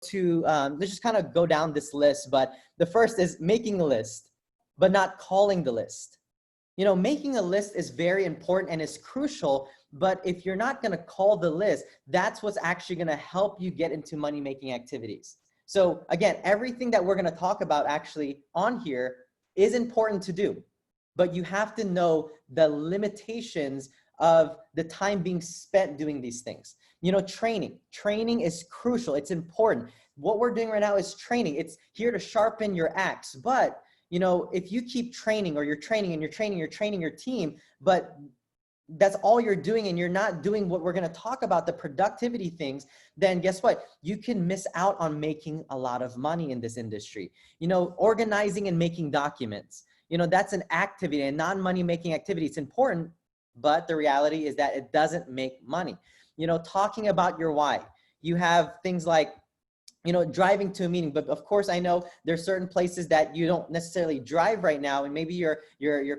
to, let's just kind of go down this list. But the first is making a list, but not calling the list. You know, making a list is very important and is crucial, but if you're not going to call the list, that's what's actually going to help you get into money-making activities. So again, everything that we're going to talk about actually on here is important to do, but you have to know the limitations of the time being spent doing these things. You know, training is crucial. It's important. What we're doing right now is training. It's here to sharpen your axe. But, you know, if you keep training, or you're training and you're training your team, but that's all you're doing and you're not doing what we're going to talk about, the productivity things, then guess what? You can miss out on making a lot of money in this industry. You know, organizing and making documents, you know, that's an activity, a non-money making activity. It's important, but the reality is that it doesn't make money. You know, talking about your why. You have things like, you know, driving to a meeting, but of course I know there's certain places that you don't necessarily drive right now, and maybe you're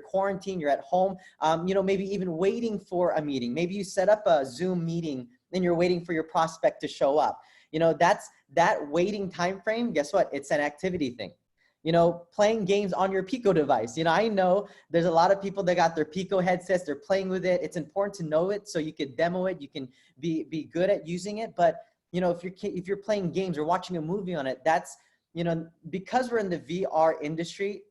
quarantined, you're at home, you know, maybe even waiting for a meeting. Maybe you set up a Zoom meeting and you're waiting for your prospect to show up. You know, that waiting time frame, guess what? It's an activity thing. You know, playing games on your Pico device. You know, I know there's a lot of people that got their Pico headsets, they're playing with it. It's important to know it so you can demo it, you can be good at using it. But you know, if you're playing games or watching a movie on it, that's, you know, because we're in the VR industry,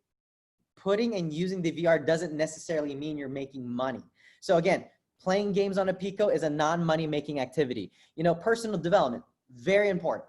putting and using the VR doesn't necessarily mean you're making money. So again, playing games on a Pico is a non-money making activity. You know, personal development, very important.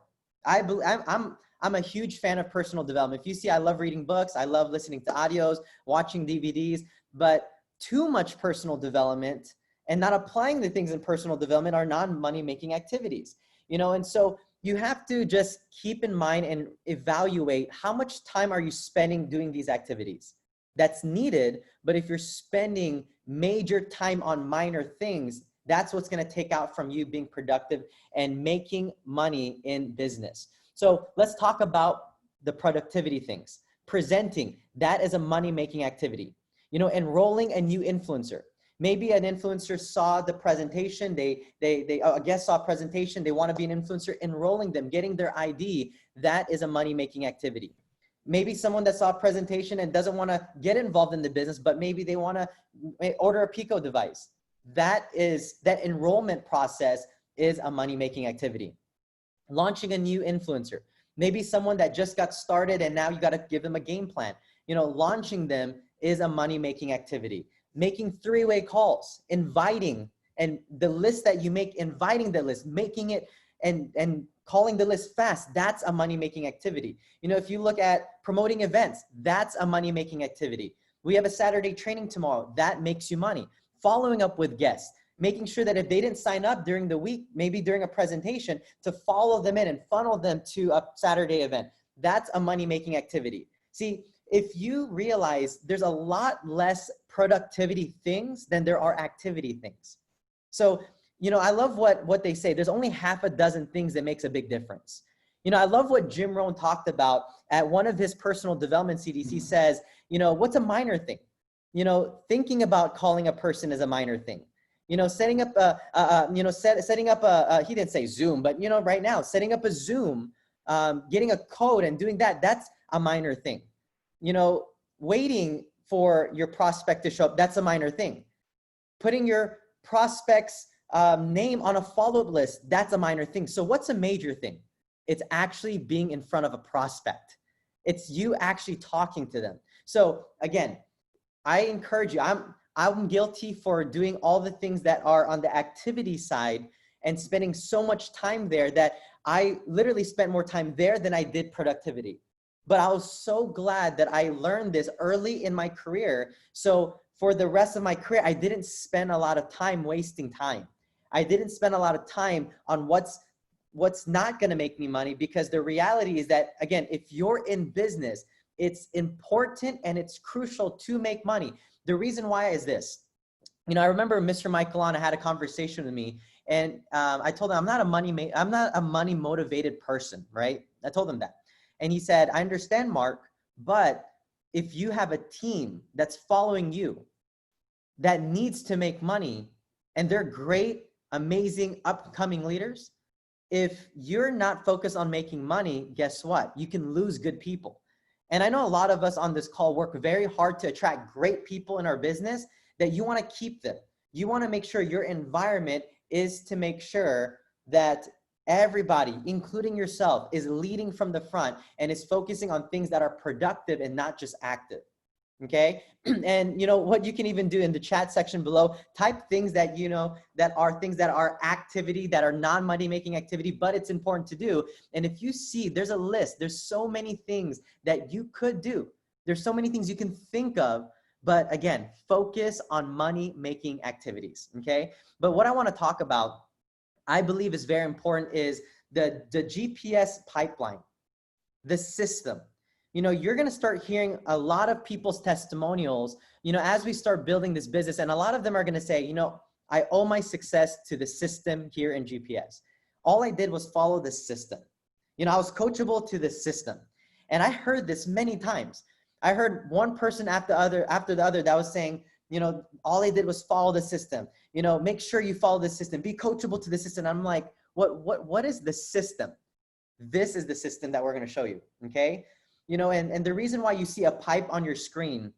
I'm a huge fan of personal development. If you see, I love reading books. I love listening to audios, watching DVDs, but too much personal development and not applying the things in personal development are non-money making activities. You know, and so you have to just keep in mind and evaluate how much time are you spending doing these activities. That's needed, but if you're spending major time on minor things, that's what's going to take out from you being productive and making money in business. So let's talk about the productivity things. Presenting, that is a money-making activity. You know, enrolling a new influencer. Maybe an influencer saw the presentation, a guest saw a presentation, they want to be an influencer, enrolling them, getting their ID, that is a money-making activity. Maybe someone that saw a presentation and doesn't want to get involved in the business, but maybe they want to order a Pico device. That enrollment process is a money-making activity. Launching a new influencer. Maybe someone that just got started and now you got to give them a game plan. You know, launching them is a money-making activity. Making three-way calls, inviting, and the list that you make, inviting the list, making it and calling the list fast, that's a money-making activity. You know, if you look at promoting events, that's a money-making activity. We have a Saturday training tomorrow, that makes you money. Following up with guests, making sure that if they didn't sign up during the week, maybe during a presentation, to follow them in and funnel them to a Saturday event, that's a money-making activity. See, if you realize there's a lot less productivity things than there are activity things. So, you know, I love what they say. There's only half a dozen things that makes a big difference. You know, I love what Jim Rohn talked about at one of his personal development CDs. He says, you know, what's a minor thing? You know, thinking about calling a person is a minor thing. You know, setting up setting up he didn't say Zoom, but you know, right now, setting up a Zoom, getting a code and doing that, that's a minor thing. You know, waiting for your prospect to show up, that's a minor thing. Putting your prospect's name on a follow-up list, that's a minor thing. So what's a major thing? It's actually being in front of a prospect. It's you actually talking to them. So again, I encourage you, I'm guilty for doing all the things that are on the activity side and spending so much time there that I literally spent more time there than I did productivity. But I was so glad that I learned this early in my career. So for the rest of my career, I didn't spend a lot of time wasting time. I didn't spend a lot of time on what's not going to make me money, because the reality is that, again, if you're in business, it's important and it's crucial to make money. The reason why is this. You know, I remember Mr. Mike Galana had a conversation with me, and I told him I'm not a money motivated person, right? I told him that. And he said, I understand, Mark, but if you have a team that's following you that needs to make money and they're great, amazing, upcoming leaders, if you're not focused on making money, guess what? You can lose good people. And I know a lot of us on this call work very hard to attract great people in our business that you want to keep them. You want to make sure your environment is to make sure that everybody, including yourself, is leading from the front and is focusing on things that are productive and not just active. Okay. And you know what you can even do in the chat section below, type things that, you know, that are things that are activity, that are non-money making activity, but it's important to do. And if you see, there's a list, there's so many things that you could do. There's so many things you can think of, but again, focus on money making activities. Okay. But what I want to talk about, I believe is very important, is the GPS pipeline, the system. You know, you're going to start hearing a lot of people's testimonials, you know, as we start building this business. And a lot of them are going to say, you know, I owe my success to the system here in GPS. All I did was follow the system. You know, I was coachable to the system. And I heard this many times. I heard one person after the other that was saying, you know, all I did was follow the system. You know, make sure you follow the system, be coachable to the system. I'm like, what is the system? This is the system that we're going to show you. Okay. You know, and the reason why you see a pipe on your screen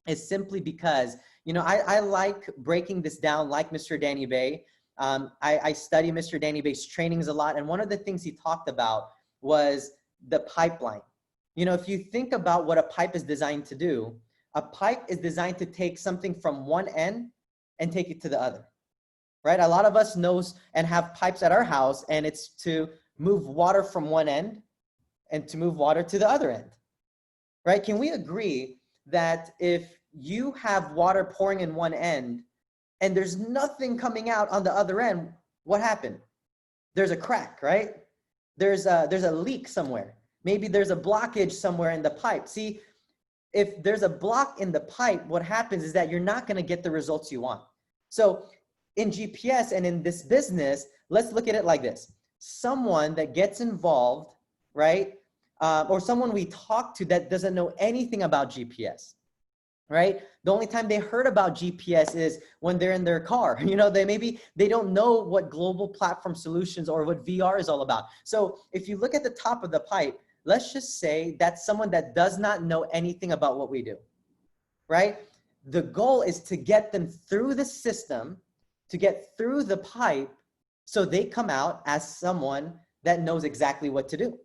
is simply because, you know, I like breaking this down like Mr. Danny Bay. I study Mr. Danny Bay's trainings a lot. And one of the things he talked about was the pipeline. You know, if you think about what a pipe is designed to do, a pipe is designed to take something from one end and take it to the other, right? A lot of us knows and have pipes at our house, and it's to move water from one end and to move water to the other end, right? Can we agree that if you have water pouring in one end and there's nothing coming out on the other end, what happened? There's a crack, right? There's a leak somewhere. Maybe there's a blockage somewhere in the pipe. See, if there's a block in the pipe, what happens is that you're not going to get the results you want. So in GPS and in this business, let's look at it like this. Someone that gets involved, right? Or someone we talk to that doesn't know anything about GPS, right? The only time they heard about GPS is when they're in their car. You know, they don't know what global platform solutions or what VR is all about. So if you look at the top of the pipe, let's just say that's someone that does not know anything about what we do, right? The goal is to get them through the system, to get through the pipe, so they come out as someone that knows exactly what to do.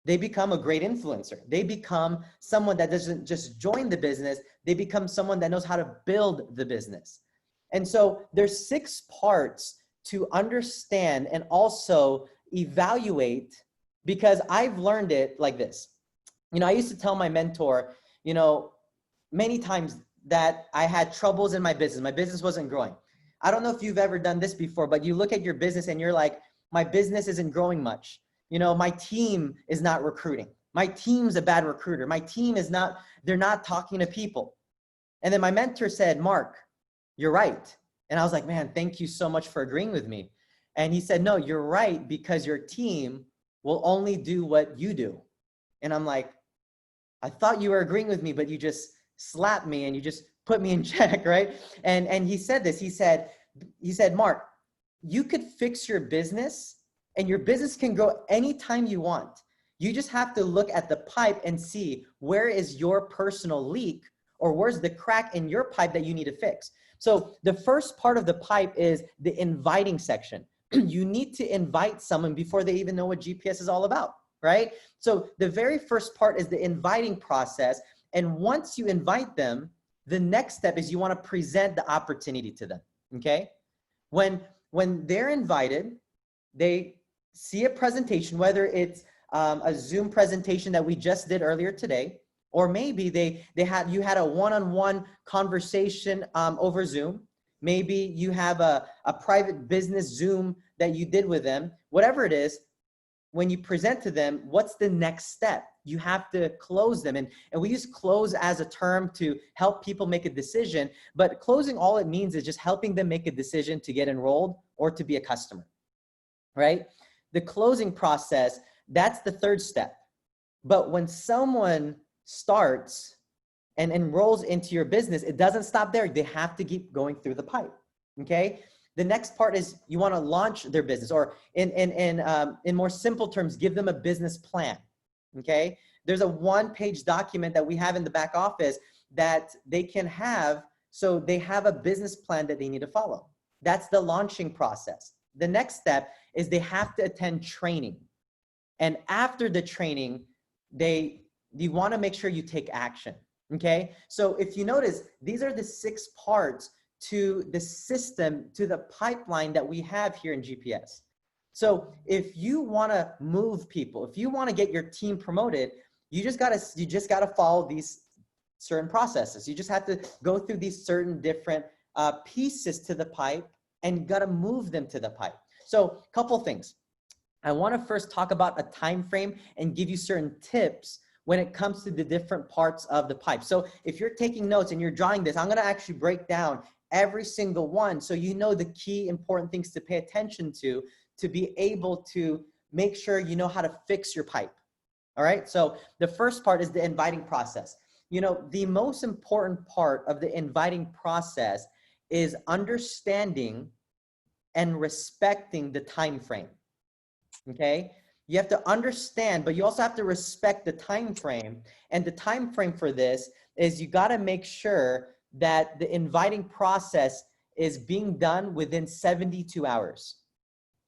They become a great influencer. They become someone that doesn't just join the business, they become someone that knows how to build the business. And so there's 6 parts to understand and also evaluate, because I've learned it like this. You know, I used to tell my mentor, you know, many times that I had troubles in my business. My business wasn't growing. I don't know if you've ever done this before, but you look at your business and you're like, my business isn't growing much. You know, my team is not recruiting. My team's a bad recruiter. My team is not, they're not talking to people. And then my mentor said, Mark, you're right. And I was like, man, thank you so much for agreeing with me. And he said, no, you're right, because your team will only do what you do. And I'm like, I thought you were agreeing with me, but you just slapped me and you just put me in check, right? And he said this, he said, Mark, you could fix your business and your business can grow anytime you want. You just have to look at the pipe and see where is your personal leak, or where's the crack in your pipe that you need to fix. So the first part of the pipe is the inviting section. You need to invite someone before they even know what GPS is all about, right? So the very first part is the inviting process. And once you invite them, the next step is you want to present the opportunity to them, okay? When they're invited, they see a presentation, whether it's a Zoom presentation that we just did earlier today, or maybe you had a one-on-one conversation over Zoom. Maybe you have a private business Zoom that you did with them. Whatever it is, when you present to them, what's the next step? You have to close them. And we use close as a term to help people make a decision, but closing, all it means is just helping them make a decision to get enrolled or to be a customer, right? The closing process, that's the third step. But when someone starts and enrolls into your business, it doesn't stop there. They have to keep going through the pipe, okay? The next part is you want to launch their business, or in more simple terms, give them a business plan. Okay. There's a one-page document that we have in the back office that they can have. So they have a business plan that they need to follow. That's the launching process. The next step is they have to attend training. And after the training, you want to make sure you take action. Okay. So if you notice, these are the 6 parts to the system, to the pipeline that we have here in GPS. So if you want to move people, if you want to get your team promoted, you just got to follow these certain processes. You just have to go through these certain different pieces to the pipe, and you got to move them to the pipe. So a couple things. I want to first talk about a time frame and give you certain tips when it comes to the different parts of the pipe. So if you're taking notes and you're drawing this, I'm going to actually break down every single one so you know the key important things to pay attention to be able to make sure you know how to fix your pipe. All right. So the first part is the inviting process. You know, the most important part of the inviting process is understanding and respecting the time frame. Okay. You have to understand, but you also have to respect the time frame. And the time frame for this is you got to make sure that the inviting process is being done within 72 hours.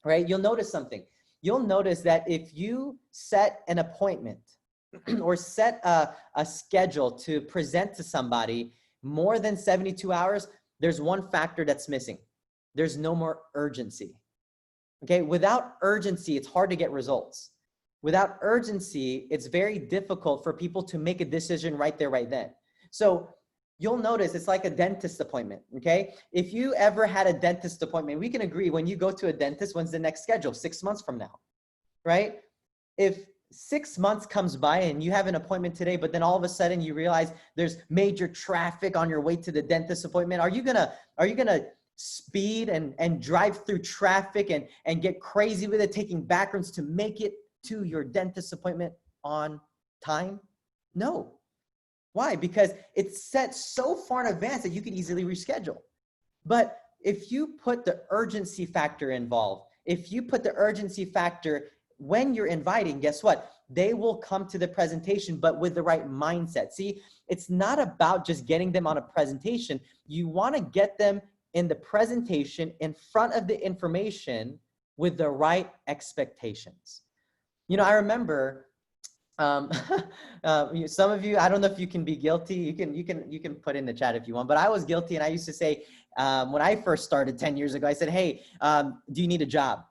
Right? You'll notice something. You'll notice that if you set an appointment or set a schedule to present to somebody more than 72 hours, there's one factor that's missing. There's no more urgency. Okay, without urgency, it's hard to get results. Without urgency, it's very difficult for people to make a decision right there, right then. So you'll notice it's like a dentist appointment, okay? If you ever had a dentist appointment, we can agree when you go to a dentist, when's the next schedule? 6 months from now, right? If 6 months comes by and you have an appointment today, but then all of a sudden you realize there's major traffic on your way to the dentist appointment, are you gonna speed and drive through traffic and get crazy with it, taking back roads to make it to your dentist appointment on time? No. Why? Because it's set so far in advance that you can easily reschedule. But if you put the urgency factor involved, if you put the urgency factor when you're inviting, guess what? They will come to the presentation, but with the right mindset. See, it's not about just getting them on a presentation. You want to get them in the presentation in front of the information with the right expectations. You know, I remember some of you, I don't know if you can be guilty. You can put in the chat if you want, but I was guilty. And I used to say, when I first started 10 years ago, I said, hey, do you need a job?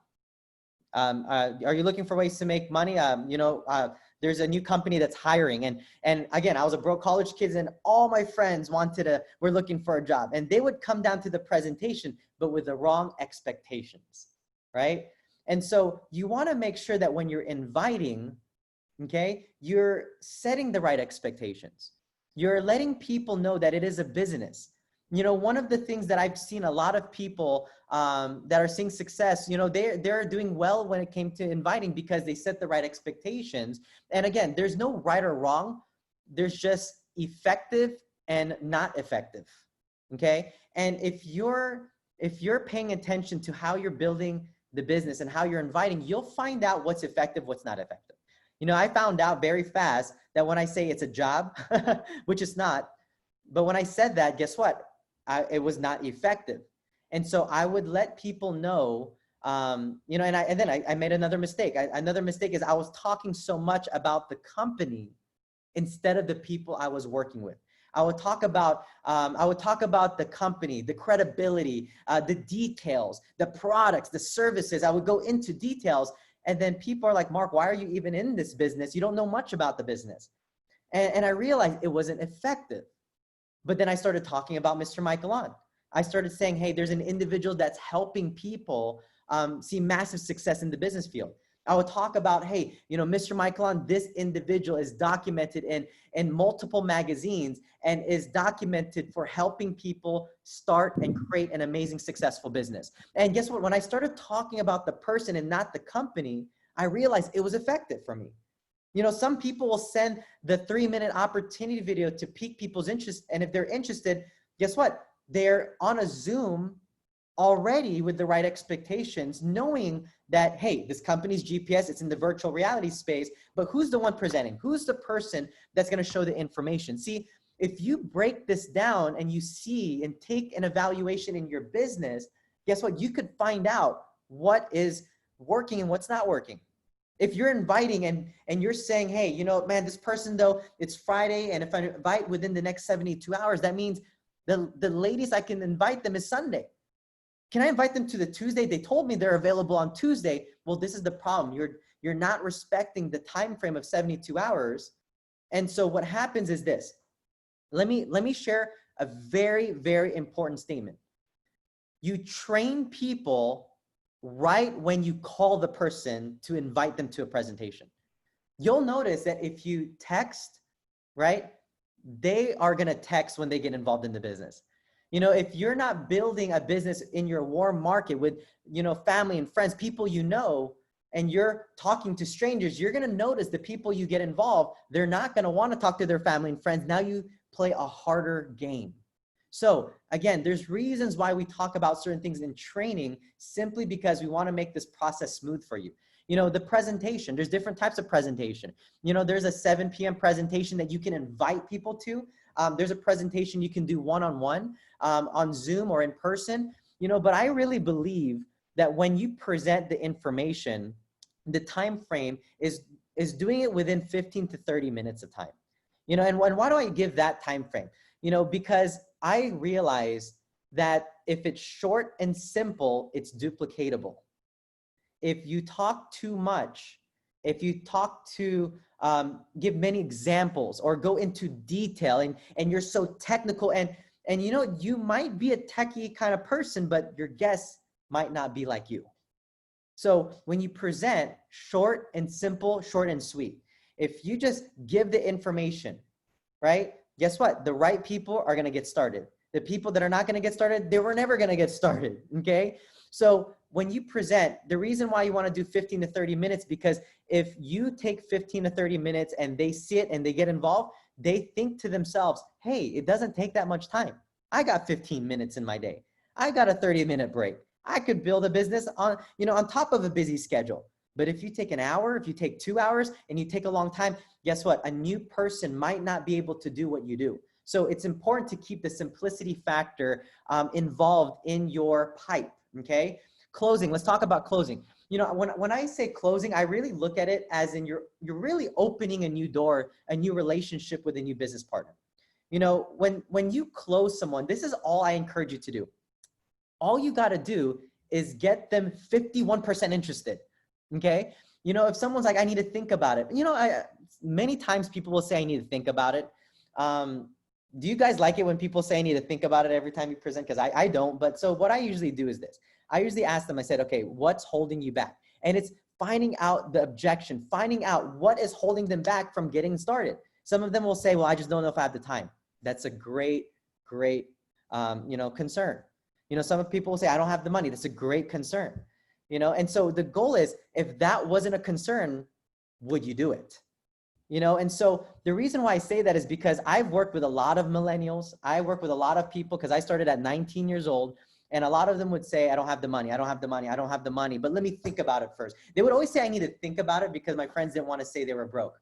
Are you looking for ways to make money? There's a new company that's hiring. And again, I was a broke college kid and all my friends were looking for a job, and they would come down to the presentation, but with the wrong expectations, right? And so you want to make sure that when you're inviting, okay, you're setting the right expectations. You're letting people know that it is a business. You know, one of the things that I've seen a lot of people that are seeing success, you know, they're doing well when it came to inviting because they set the right expectations. And again, there's no right or wrong. There's just effective and not effective. Okay. And if you're paying attention to how you're building the business and how you're inviting, you'll find out what's effective, what's not effective. You know, I found out very fast that when I say it's a job, which it's not, but when I said that, guess what? It was not effective. And so I would let people know, you know, and then I made another mistake. Another mistake is I was talking so much about the company instead of the people I was working with. I would talk about the company, the credibility, the details, the products, the services. I would go into details. And then people are like, Mark, why are you even in this business? You don't know much about the business. And I realized it wasn't effective. But then I started talking about Mr. Michael. I started saying, hey, there's an individual that's helping people see massive success in the business field. I would talk about, hey, you know, Mr. Michael, this individual is documented in multiple magazines and is documented for helping people start and create an amazing, successful business. And guess what? When I started talking about the person and not the company, I realized it was effective for me. You know, some people will send the 3-minute opportunity video to pique people's interest. And if they're interested, guess what? They're on a Zoom already with the right expectations, knowing that, hey, this company's GPS, it's in the virtual reality space, but who's the one presenting? Who's the person that's going to show the information? See, if you break this down and you see and take an evaluation in your business, guess what? You could find out what is working and what's not working. If you're inviting and you're saying, hey, you know, man, this person though, it's Friday, and if I invite within the next 72 hours, that means the latest I can invite them is Sunday. Can I invite them to the Tuesday? They told me they're available on Tuesday. Well, this is the problem. You're not respecting the time frame of 72 hours. And so what happens is this. Let me share a very, very important statement. You train people right when you call the person to invite them to a presentation. You'll notice that if you text, right, they are going to text when they get involved in the business. You know, if you're not building a business in your warm market with, you know, family and friends, people you know, and you're talking to strangers, you're going to notice the people you get involved, they're not going to want to talk to their family and friends. Now you play a harder game. So again, there's reasons why we talk about certain things in training, simply because we want to make this process smooth for you. You know, the presentation, there's different types of presentation. You know, there's a 7 p.m. presentation that you can invite people to. There's a presentation you can do one-on-one on Zoom or in person, you know, but I really believe that when you present the information, the time frame is doing it within 15 to 30 minutes of time. You know, and why do I give that time frame? You know, because I realize that if it's short and simple, it's duplicatable. If you talk too much, if you talk to give many examples or go into detail and you're so technical and you know, you might be a techie kind of person, but your guests might not be like you. So when you present short and simple, short and sweet, if you just give the information, right? Guess what? The right people are going to get started. The people that are not going to get started, they were never going to get started. Okay. So when you present, the reason why you want to do 15 to 30 minutes, because if you take 15 to 30 minutes and they see it and they get involved, they think to themselves, hey, it doesn't take that much time. I got 15 minutes in my day. I got a 30-minute break. I could build a business on, you know, on top of a busy schedule. But if you take an hour, if you take 2 hours and you take a long time, guess what? A new person might not be able to do what you do. So it's important to keep the simplicity factor involved in your pipe, okay? Closing, let's talk about closing. You know, when I say closing, I really look at it as in you're really opening a new door, a new relationship with a new business partner. You know, when you close someone, this is all I encourage you to do. All you got to do is get them 51% interested. Okay. You know, if someone's like, I need to think about it, you know, many times people will say, I need to think about it. Do you guys like it when people say I need to think about it every time you present? Because I don't. But so what I usually do is this. I usually ask them, I said, okay, what's holding you back? And it's finding out the objection, finding out what is holding them back from getting started. Some of them will say, well, I just don't know if I have the time. That's a great, you know, concern. You know, some people will say, I don't have the money. That's a great concern. You know, and so the goal is, if that wasn't a concern, would you do it? You know, and so the reason why I say that is because I've worked with a lot of millennials. I work with a lot of people because I started at 19 years old, and a lot of them would say, I don't have the money. I don't have the money. I don't have the money. But let me think about it first. They would always say I need to think about it because my friends didn't want to say they were broke.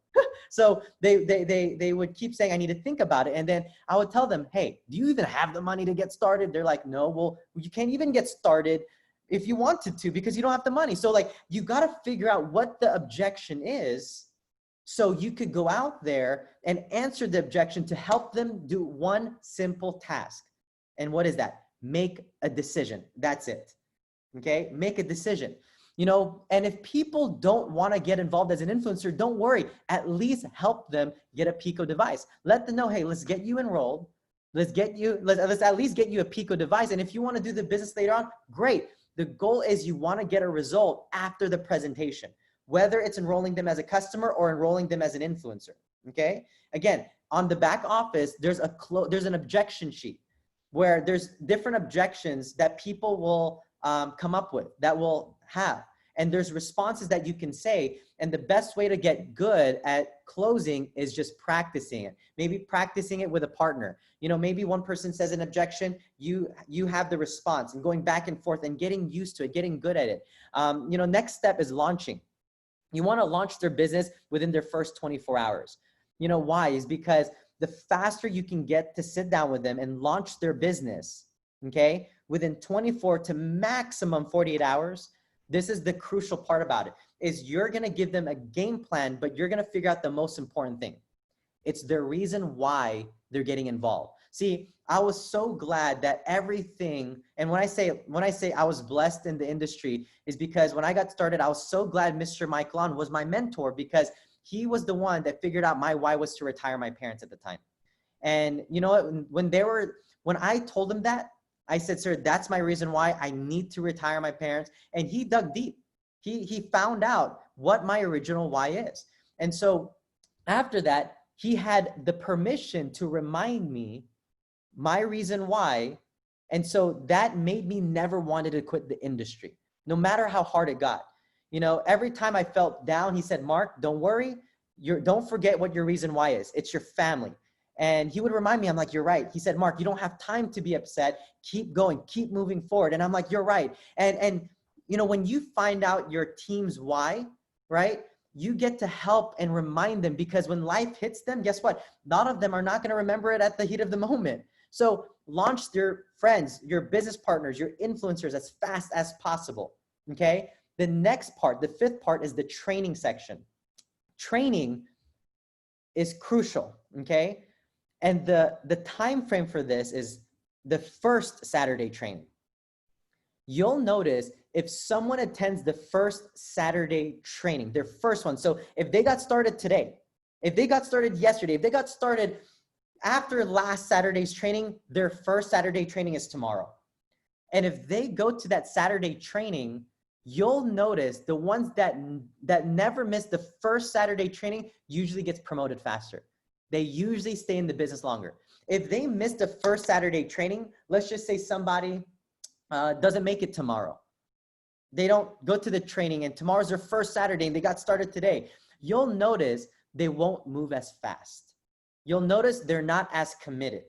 So they would keep saying I need to think about it. And then I would tell them, hey, do you even have the money to get started? They're like, no, well, you can't even get started if you wanted to because you don't have the money. So like, you got to figure out what the objection is so you could go out there and answer the objection to help them do one simple task. And what is that? Make a decision. That's it. Okay. Make a decision, you know, and if people don't want to get involved as an influencer, don't worry. At least help them get a Pico device. Let them know, hey, let's get you enrolled. Let's at least get you a Pico device. And if you want to do the business later on, great. The goal is you want to get a result after the presentation, whether it's enrolling them as a customer or enrolling them as an influencer. Okay. Again, on the back office, there's an objection sheet where there's different objections that people will come up with that will have. and there's responses that you can say. And the best way to get good at closing is just practicing it. Maybe practicing it with a partner. You know, maybe one person says an objection, you have the response, and going back and forth and getting used to it, getting good at it. You know, next step is launching. You want to launch their business within their first 24 hours. You know why? Is because the faster you can get to sit down with them and launch their business, okay, within 24 to maximum 48 hours, this is the crucial part about it, is you're going to give them a game plan, but you're going to figure out the most important thing. It's the reason why they're getting involved. See, I was so glad that everything, and when I say I was blessed in the industry, is because when I got started, I was so glad Mr. Mike Lon was my mentor, because he was the one that figured out my why was to retire my parents at the time. And you know what, when I told him that, I said, sir, that's my reason why I need to retire my parents. And he dug deep. He found out what my original why is. And so after that, he had the permission to remind me my reason why. And so that made me never wanted to quit the industry, no matter how hard it got. You know, every time I felt down, he said, Mark, don't worry. Don't forget what your reason why is. It's your family. And he would remind me, I'm like, you're right. He said, Mark, you don't have time to be upset. Keep going, keep moving forward. And I'm like, you're right. And you know, when you find out your team's why, right, you get to help and remind them, because when life hits them, guess what? A lot of them are not going to remember it at the heat of the moment. So launch their friends, your business partners, your influencers as fast as possible. Okay. The next part, the fifth part, is the training section. Training is crucial. Okay. And the time frame for this is the first Saturday training. You'll notice if someone attends the first Saturday training, their first one. So if they got started today, if they got started yesterday, if they got started after last Saturday's training, their first Saturday training is tomorrow. And if they go to that Saturday training, you'll notice the ones that never miss the first Saturday training usually gets promoted faster. They usually stay in the business longer. If they missed the first Saturday training, let's just say somebody doesn't make it tomorrow. They don't go to the training and tomorrow's their first Saturday and they got started today. You'll notice they won't move as fast. You'll notice they're not as committed.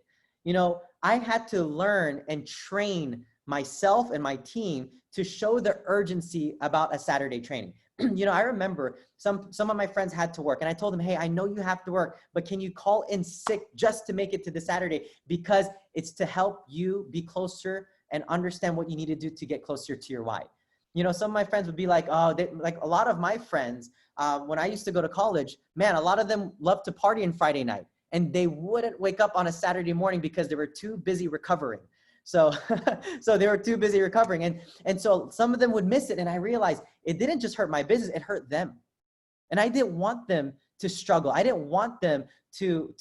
You know, I had to learn and train myself and my team to show the urgency about a Saturday training. You know, I remember some of my friends had to work and I told them, hey, I know you have to work, but can you call in sick just to make it to the Saturday? Because it's to help you be closer and understand what you need to do to get closer to your why. You know, some of my friends would be like, oh, like a lot of my friends, when I used to go to college, man, a lot of them loved to party on Friday night and they wouldn't wake up on a Saturday morning because they were too busy recovering. So, so they were too busy recovering. And so some of them would miss it. And I realized it didn't just hurt my business, it hurt them. And I didn't want them to struggle. I didn't want them to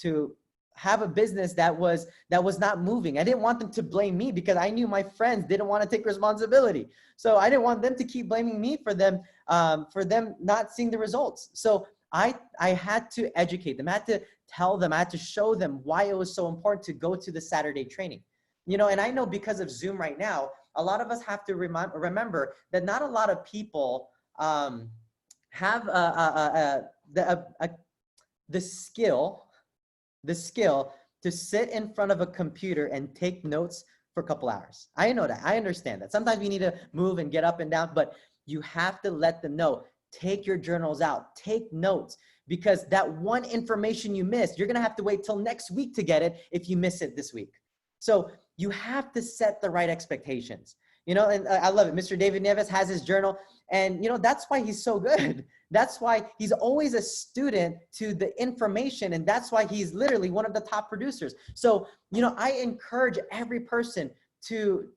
have a business that was not moving. I didn't want them to blame me because I knew my friends didn't want to take responsibility. So I didn't want them to keep blaming me for them not seeing the results. So I had to educate them. I had to tell them, I had to show them why it was so important to go to the Saturday training. You know, and I know because of Zoom right now, a lot of us have to remember that not a lot of people have the skill to sit in front of a computer and take notes for a couple hours. I know that. I understand that. Sometimes we need to move and get up and down, but you have to let them know. Take your journals out. Take notes, because that one information you missed, you're going to have to wait till next week to get it if you miss it this week. So you have to set the right expectations. You know, and I love it. Mr. David Neves has his journal, and you know, that's why he's so good. That's why he's always a student to the information, and that's why he's literally one of the top producers. So, you know, I encourage every person to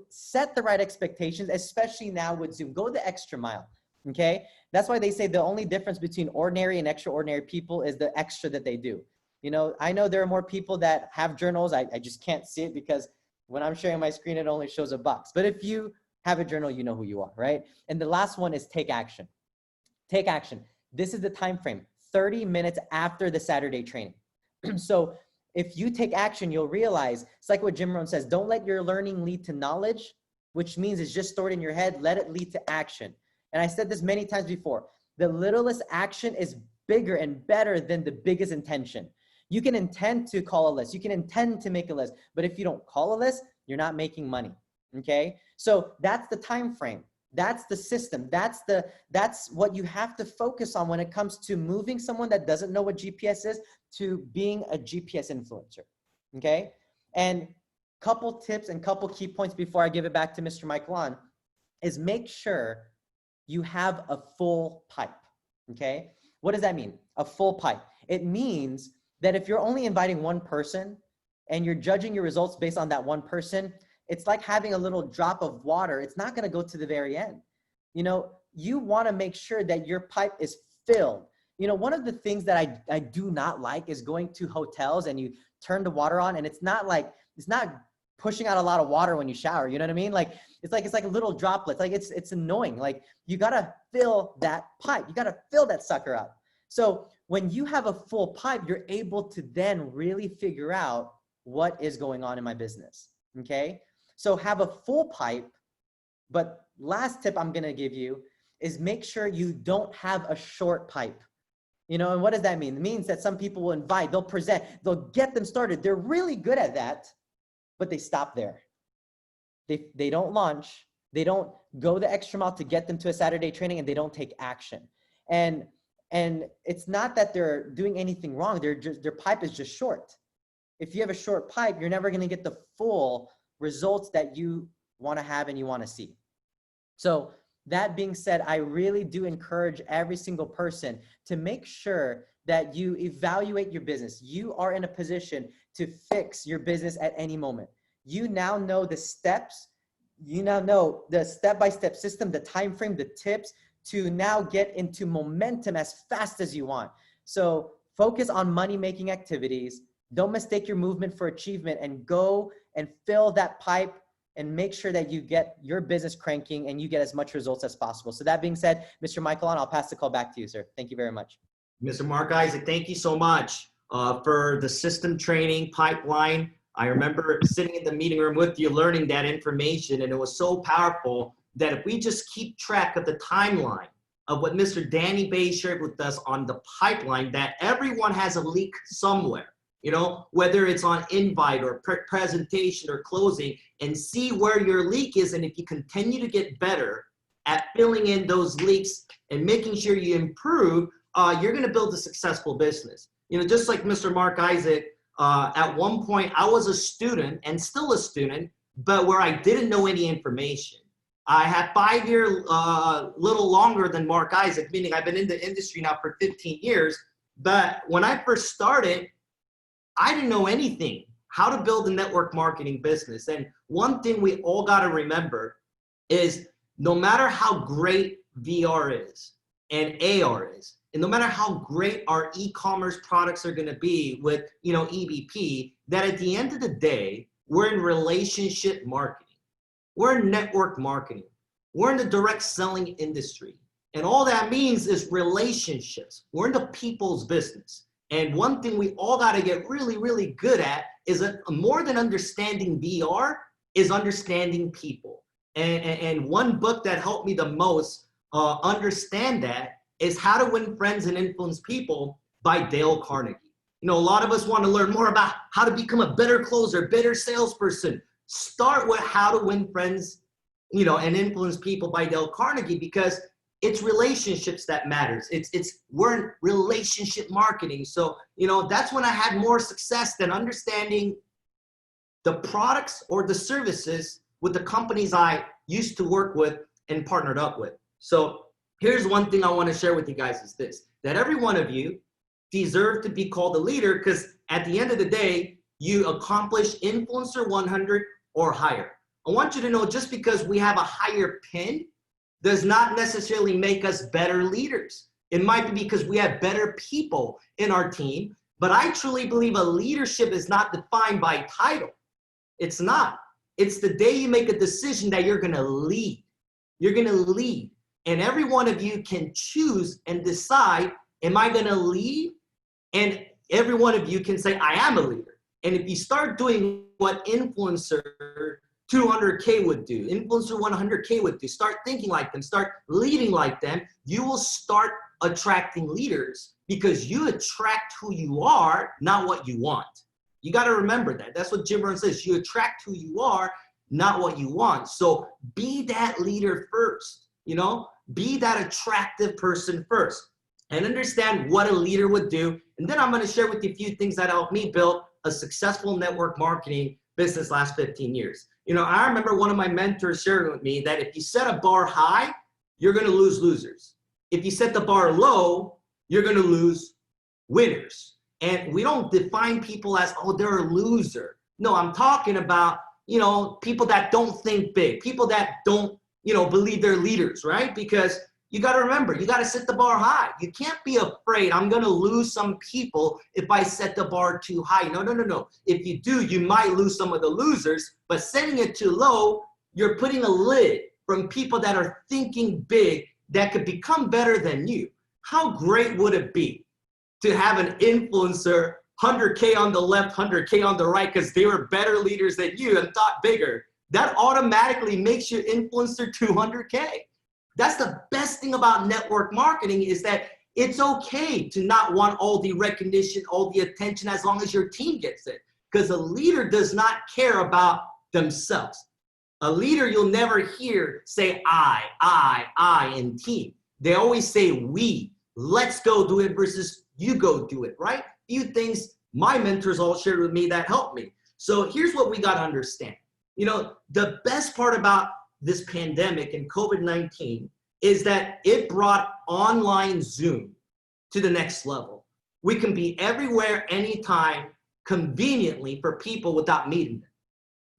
set the right expectations, especially now with Zoom. Go the extra mile, okay? That's why they say the only difference between ordinary and extraordinary people is the extra that they do. You know, I know there are more people that have journals. I just can't see it because when I'm sharing my screen, it only shows a box. But if you have a journal, you know who you are, right? And the last one is take action. Take action. This is the time frame, 30 minutes after the Saturday training. So if you take action, you'll realize, it's like what Jim Rohn says, don't let your learning lead to knowledge, which means it's just stored in your head. Let it lead to action. And I said this many times before, the littlest action is bigger and better than the biggest intention. You can intend to call a list. You can intend to make a list. But if you don't call a list, you're not making money. Okay? So that's the time frame. That's the system. That's what you have to focus on when it comes to moving someone that doesn't know what GPS is to being a GPS influencer. Okay? And couple tips and couple key points before I give it back to Mr. Michael is make sure you have a full pipe. Okay? What does that mean? A full pipe. It means that if you're only inviting one person and you're judging your results based on that one person, it's like having a little drop of water. It's not going to go to the very end. You know, you want to make sure that your pipe is filled. You know, one of the things that I do not like is going to hotels and you turn the water on and it's not pushing out a lot of water when you shower. You know what I mean? It's like a little droplets. Like it's annoying. Like you got to fill that pipe. You got to fill that sucker up. So when you have a full pipe, you're able to then really figure out what is going on in my business. Okay? So have a full pipe, but last tip I'm going to give you is make sure you don't have a short pipe. You know, and what does that mean? It means that some people will invite, they'll present, they'll get them started. They're really good at that, but they stop there. They don't launch. They don't go the extra mile to get them to a Saturday training, and they don't take action. And it's not that they're doing anything wrong. Their pipe is just short. If you have a short pipe, you're never going to get the full results that you want to have and you want to see. So that being said, I really do encourage every single person to make sure that you evaluate your business. You are in a position to fix your business at any moment. You now know the steps. You now know the step-by-step system, the time frame, the tips to now get into momentum as fast as you want. So focus on money-making activities. Don't mistake your movement for achievement, and go and fill that pipe and make sure that you get your business cranking and you get as much results as possible. So that being said, Mr. Michael, I'll pass the call back to you, sir. Thank you very much. Mr. Marc, Isaac, thank you so much for the system training pipeline. I remember sitting in the meeting room with you, learning that information, and it was so powerful that if we just keep track of the timeline of what Mr. Danny Bay shared with us on the pipeline, that everyone has a leak somewhere, you know, whether it's on invite or presentation or closing, and see where your leak is. And if you continue to get better at filling in those leaks and making sure you improve, you're going to build a successful business. You know, just like Mr. Marc Isaac, at one point I was a student and still a student, but where I didn't know any information. I had 5 years, little longer than Marc Isaac, meaning I've been in the industry now for 15 years. But when I first started, I didn't know anything, how to build a network marketing business. And one thing we all got to remember is no matter how great VR is and AR is, and no matter how great our e-commerce products are going to be with, you know, EBP, that at the end of the day, we're in relationship marketing. We're in network marketing. We're in the direct selling industry. And all that means is relationships. We're in the people's business. And one thing we all got to get really, really good at is more than understanding VR is understanding people. And one book that helped me the most understand that is How to Win Friends and Influence People by Dale Carnegie. You know, a lot of us want to learn more about how to become a better closer, better salesperson. Start with How to Win Friends, you know, and Influence People by Dale Carnegie, because it's relationships that matters. We're in relationship marketing. So, you know, that's when I had more success than understanding the products or the services with the companies I used to work with and partnered up with. So here's one thing I want to share with you guys is this, that every one of you deserve to be called a leader, because at the end of the day, you accomplish Influencer 100 or higher. I want you to know, just because we have a higher pin does not necessarily make us better leaders. It might be because we have better people in our team, but I truly believe a leadership is not defined by title. It's not. It's the day you make a decision that you're gonna lead. You're gonna lead. And every one of you can choose and decide, am I gonna lead? And every one of you can say, I am a leader. And if you start doing what influencer 200K would do, influencer 100K would do. Start thinking like them, start leading like them. You will start attracting leaders because you attract who you are, not what you want. You got to remember that. That's what Jim Rohn says. You attract who you are, not what you want. So be that leader first, you know, be that attractive person first and understand what a leader would do. And then I'm going to share with you a few things that helped me build a successful network marketing business last 15 years. You know, I remember one of my mentors sharing with me that if you set a bar high, you're going to lose losers. If you set the bar low, you're going to lose winners. And we don't define people as, oh, they're a loser. No, I'm talking about, you know, people that don't think big, people that don't, you know, believe they're leaders, right? Because you got to remember, you got to set the bar high. You can't be afraid, I'm going to lose some people if I set the bar too high. No, no, no, no. If you do, you might lose some of the losers, but setting it too low, you're putting a lid from people that are thinking big that could become better than you. How great would it be to have an influencer 100K on the left, 100K on the right, because they were better leaders than you and thought bigger? That automatically makes your influencer 200K. That's the best thing about network marketing, is that it's okay to not want all the recognition, all the attention, as long as your team gets it. Because a leader does not care about themselves. A leader, you'll never hear say I, and team. They always say we. Let's go do it versus you go do it, right? Few things my mentors all shared with me that helped me. So here's what we got to understand. You know, the best part about this pandemic and COVID-19 is that it brought online Zoom to the next level. We can be everywhere, anytime, conveniently for people without meeting them.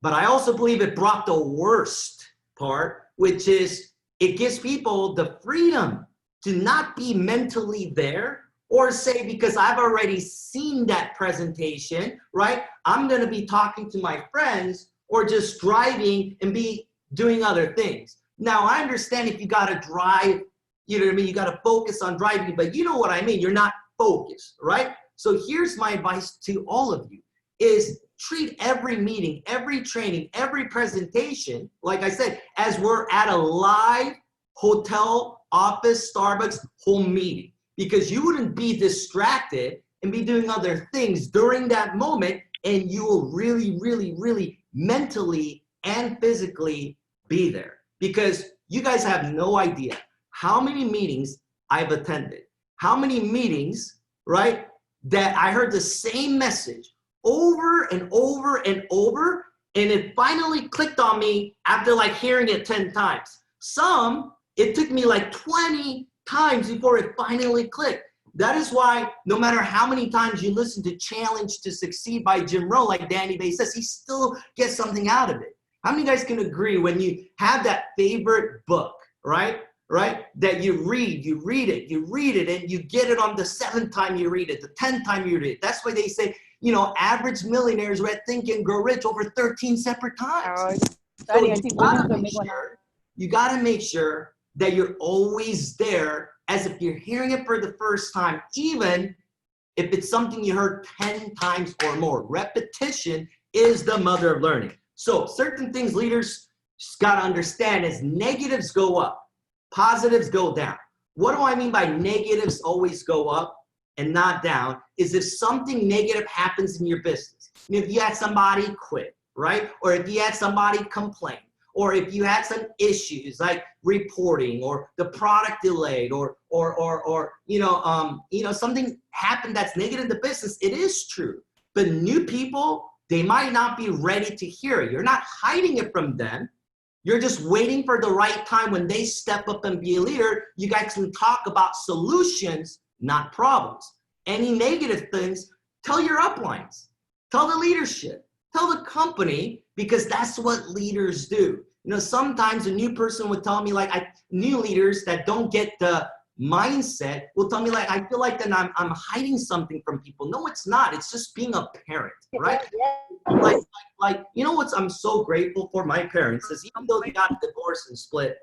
But I also believe it brought the worst part, which is it gives people the freedom to not be mentally there, or say, because I've already seen that presentation, right? I'm going to be talking to my friends or just driving and be doing other things. Now, I understand if you got to drive, you know what I mean? You got to focus on driving, but you know what I mean? You're not focused, right? So here's my advice to all of you is treat every meeting, every training, every presentation, like I said, as we're at a live hotel, office, Starbucks, home meeting, because you wouldn't be distracted and be doing other things during that moment, and you will really, really, really mentally and physically be there. Because you guys have no idea how many meetings I've attended, how many meetings, right, that I heard the same message over and over and over, and it finally clicked on me after like hearing it 10 times. Some, it took me like 20 times before it finally clicked. That is why no matter how many times you listen to Challenge to Succeed by Jim Rohn, like Danny Bay says, he still gets something out of it. How many guys can agree when you have that favorite book, right? That you read it, and you get it on the 7th time you read it, the 10th time you read it. That's why they say, you know, average millionaires read Think and Grow Rich over 13 separate times. So you gotta make sure that you're always there, as if you're hearing it for the first time, even if it's something you heard 10 times or more. Repetition is the mother of learning. So certain things leaders just gotta understand is negatives go up, positives go down. What do I mean by negatives always go up and not down? Is if something negative happens in your business. If you had somebody quit, right? Or if you had somebody complain, or if you had some issues like reporting, or the product delayed, or something happened that's negative in the business, it is true. But new people, they might not be ready to hear it. You're not hiding it from them. You're just waiting for the right time when they step up and be a leader. You guys can talk about solutions, not problems. Any negative things, tell your uplines, tell the leadership, tell the company, because that's what leaders do. You know, sometimes a new person would tell me, like, new leaders that don't get the mindset will tell me, like, I feel like that I'm hiding something from people. No, it's not. It's just being a parent, right? Like, you know what I'm so grateful for my parents is, even though they got divorced and split,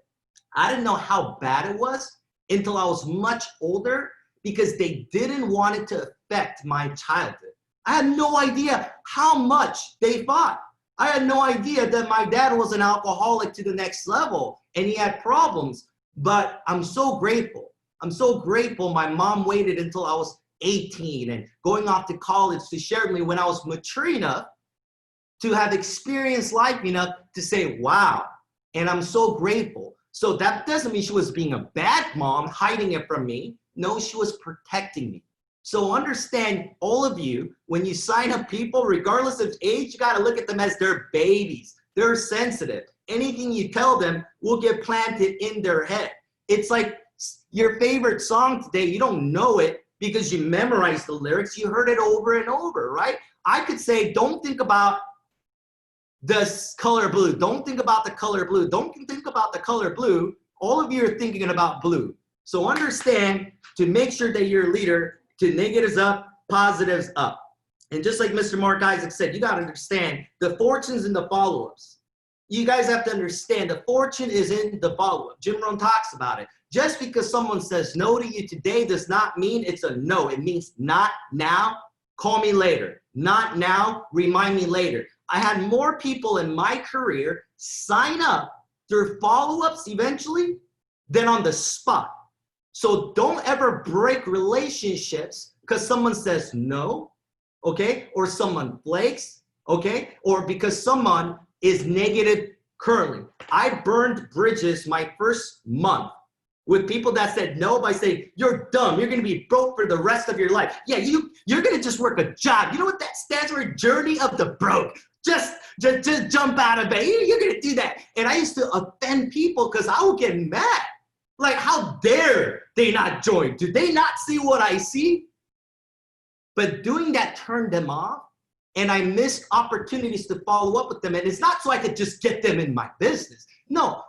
I didn't know how bad it was until I was much older, because they didn't want it to affect my childhood. I had no idea how much they fought. I had no idea that my dad was an alcoholic to the next level and he had problems. But I'm so grateful. I'm so grateful my mom waited until I was 18 and going off to college to share with me when I was mature enough to have experienced life enough to say, wow, and I'm so grateful. So that doesn't mean she was being a bad mom, hiding it from me. No, she was protecting me. So understand, all of you, when you sign up people, regardless of age, you got to look at them as their babies. They're sensitive. Anything you tell them will get planted in their head. It's like your favorite song today. You don't know it because you memorized the lyrics. You heard it over and over, right? I could say, don't think about the color blue. Don't think about the color blue. Don't think about the color blue. All of you are thinking about blue. So understand, to make sure that you're a leader, to negatives up, positives up. And just like Mr. Marc Issac said, you got to understand the fortunes and the follow-ups. You guys have to understand the fortune is in the follow-up. Jim Rohn talks about it. Just because someone says no to you today does not mean it's a no. It means not now, call me later. Not now, remind me later. I had more people in my career sign up through follow-ups eventually than on the spot. So don't ever break relationships because someone says no, okay? Or someone flakes, okay? Or because someone is negative currently. I burned bridges my first month with people that said no by saying, you're dumb, you're gonna be broke for the rest of your life. Yeah, you're gonna just work a job. You know what that stands for? Journey of the broke. Just jump out of bed. You're gonna do that. And I used to offend people because I would get mad. Like, how dare they not join? Do they not see what I see? But doing that turned them off, and I missed opportunities to follow up with them. And it's not so I could just get them in my business. No,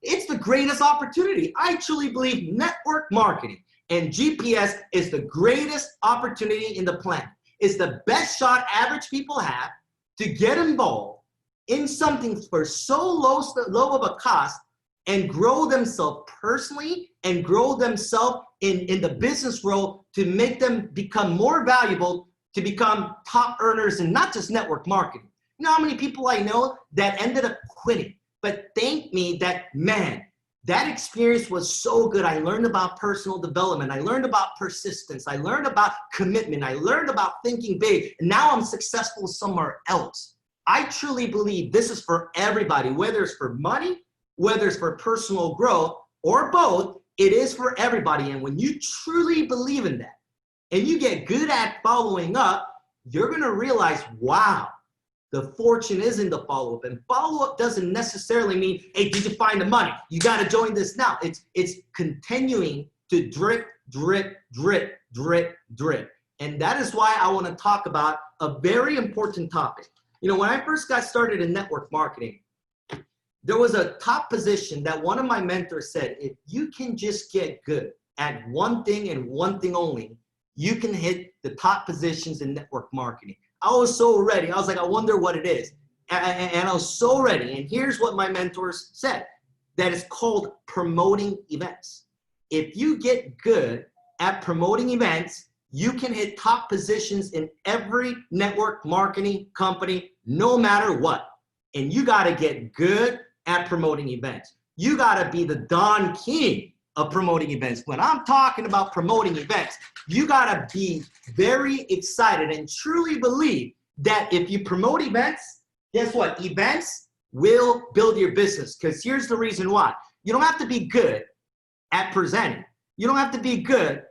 it's the greatest opportunity. I truly believe network marketing and GPS is the greatest opportunity in the planet. It's the best shot average people have to get involved in something for so low of a cost and grow themselves personally and grow themselves in the business world to make them become more valuable, to become top earners in not just network marketing. You know how many people I know that ended up quitting, but thank me that, man, that experience was so good. I learned about personal development. I learned about persistence. I learned about commitment. I learned about thinking big. And now I'm successful somewhere else. I truly believe this is for everybody, whether it's for money, whether it's for personal growth, or both, it is for everybody. And when you truly believe in that, and you get good at following up, you're gonna realize, wow, the fortune is in the follow-up. And follow-up doesn't necessarily mean, hey, did you find the money? You gotta join this now. It's continuing to drip, drip, drip, drip, drip. And that is why I wanna talk about a very important topic. You know, when I first got started in network marketing, there was a top position that one of my mentors said, if you can just get good at one thing and one thing only, you can hit the top positions in network marketing. I was so ready. I was like, I wonder what it is. And I was so ready. And here's what my mentors said, that is called promoting events. If you get good at promoting events, you can hit top positions in every network marketing company, no matter what. And you got to get good at promoting events. You got to be the Don King of promoting events. When I'm talking about promoting events, you got to be very excited and truly believe that if you promote events, guess what? Events will build your business. Because here's the reason why. You don't have to be good at presenting. You don't have to be good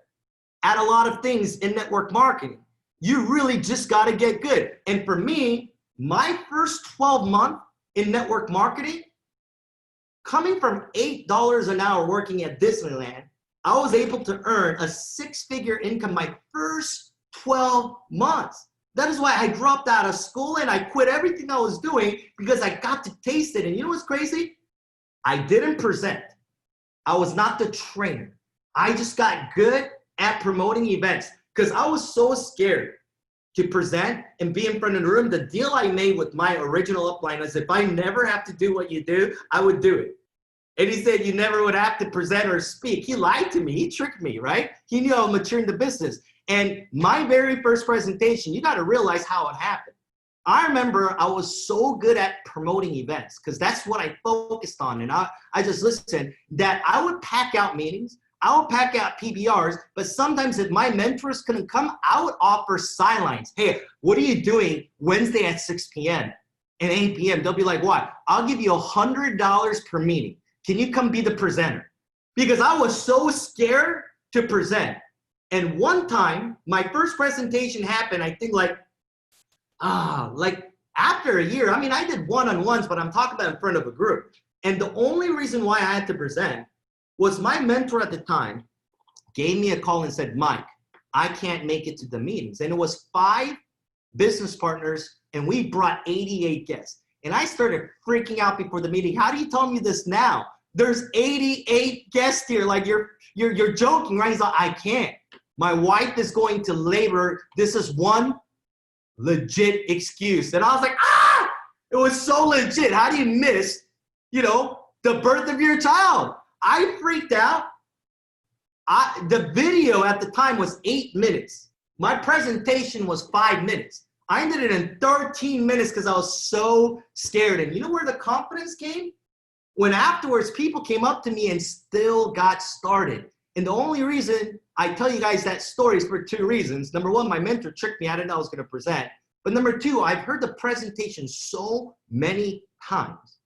at a lot of things in network marketing. You really just got to get good. And for me, my first 12 months in network marketing, coming from $8 an hour working at Disneyland, I was able to earn a six-figure income my first 12 months. That is why I dropped out of school and I quit everything I was doing because I got to taste it. And you know what's crazy? I didn't present. I was not the trainer. I just got good at promoting events because I was so scared to present and be in front of the room. The deal I made with my original upline is if I never have to do what you do, I would do it. And he said you never would have to present or speak. He lied to me. He tricked me, right? He knew I was mature in the business. And my very first presentation, you got to realize how it happened. I remember I was so good at promoting events because that's what I focused on. And I just listened that I would pack out meetings. I would pack out PBRs, but sometimes if my mentors couldn't come, I would offer sidelines. Hey, what are you doing Wednesday at 6 p.m. and 8 p.m.? They'll be like, what? I'll give you $100 per meeting. Can you come be the presenter? Because I was so scared to present. And one time, my first presentation happened, I think like after a year. I mean, I did one-on-ones, but I'm talking about in front of a group. And the only reason why I had to present was my mentor at the time gave me a call and said, Mike, I can't make it to the meetings. And it was 5 business partners, and we brought 88 guests. And I started freaking out before the meeting. How do you tell me this now? There's 88 guests here. Like you're joking, right? He's like, I can't. My wife is going to labor. This is one legit excuse. And I was like, it was so legit. How do you miss, the birth of your child? I freaked out. The video at the time was 8 minutes. My presentation was 5 minutes. I ended it in 13 minutes because I was so scared. And you know where the confidence came? When afterwards people came up to me and still got started. And the only reason I tell you guys that story is for 2 reasons. Number 1, my mentor tricked me. I didn't know I was going to present. But number 2, I've heard the presentation so many times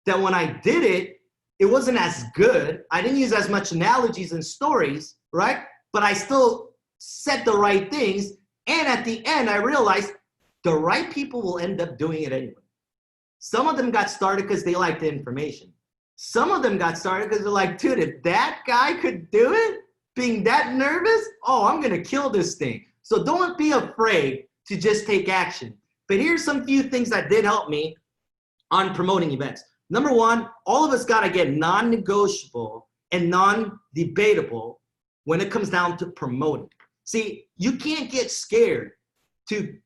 that when I did it, it wasn't as good. I didn't use as much analogies and stories, right? But I still said the right things. And at the end, I realized the right people will end up doing it anyway. Some of them got started because they liked the information. Some of them got started because they're like, dude, if that guy could do it, being that nervous, I'm going to kill this thing. So don't be afraid to just take action. But here's some few things that did help me on promoting events. Number 1, all of us got to get non-negotiable and non-debatable when it comes down to promoting. See, you can't get scared to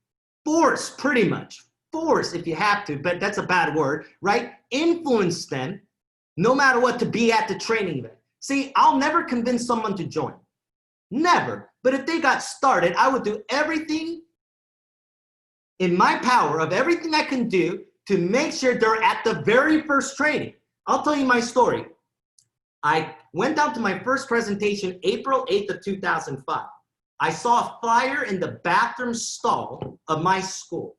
force, pretty much. Force if you have to, but that's a bad word, right? Influence them, no matter what, to be at the training event. See, I'll never convince someone to join. Never. But if they got started, I would do everything in my power of everything I can do to make sure they're at the very first training. I'll tell you my story. I went down to my first presentation April 8th of 2005. I saw a flyer in the bathroom stall of my school.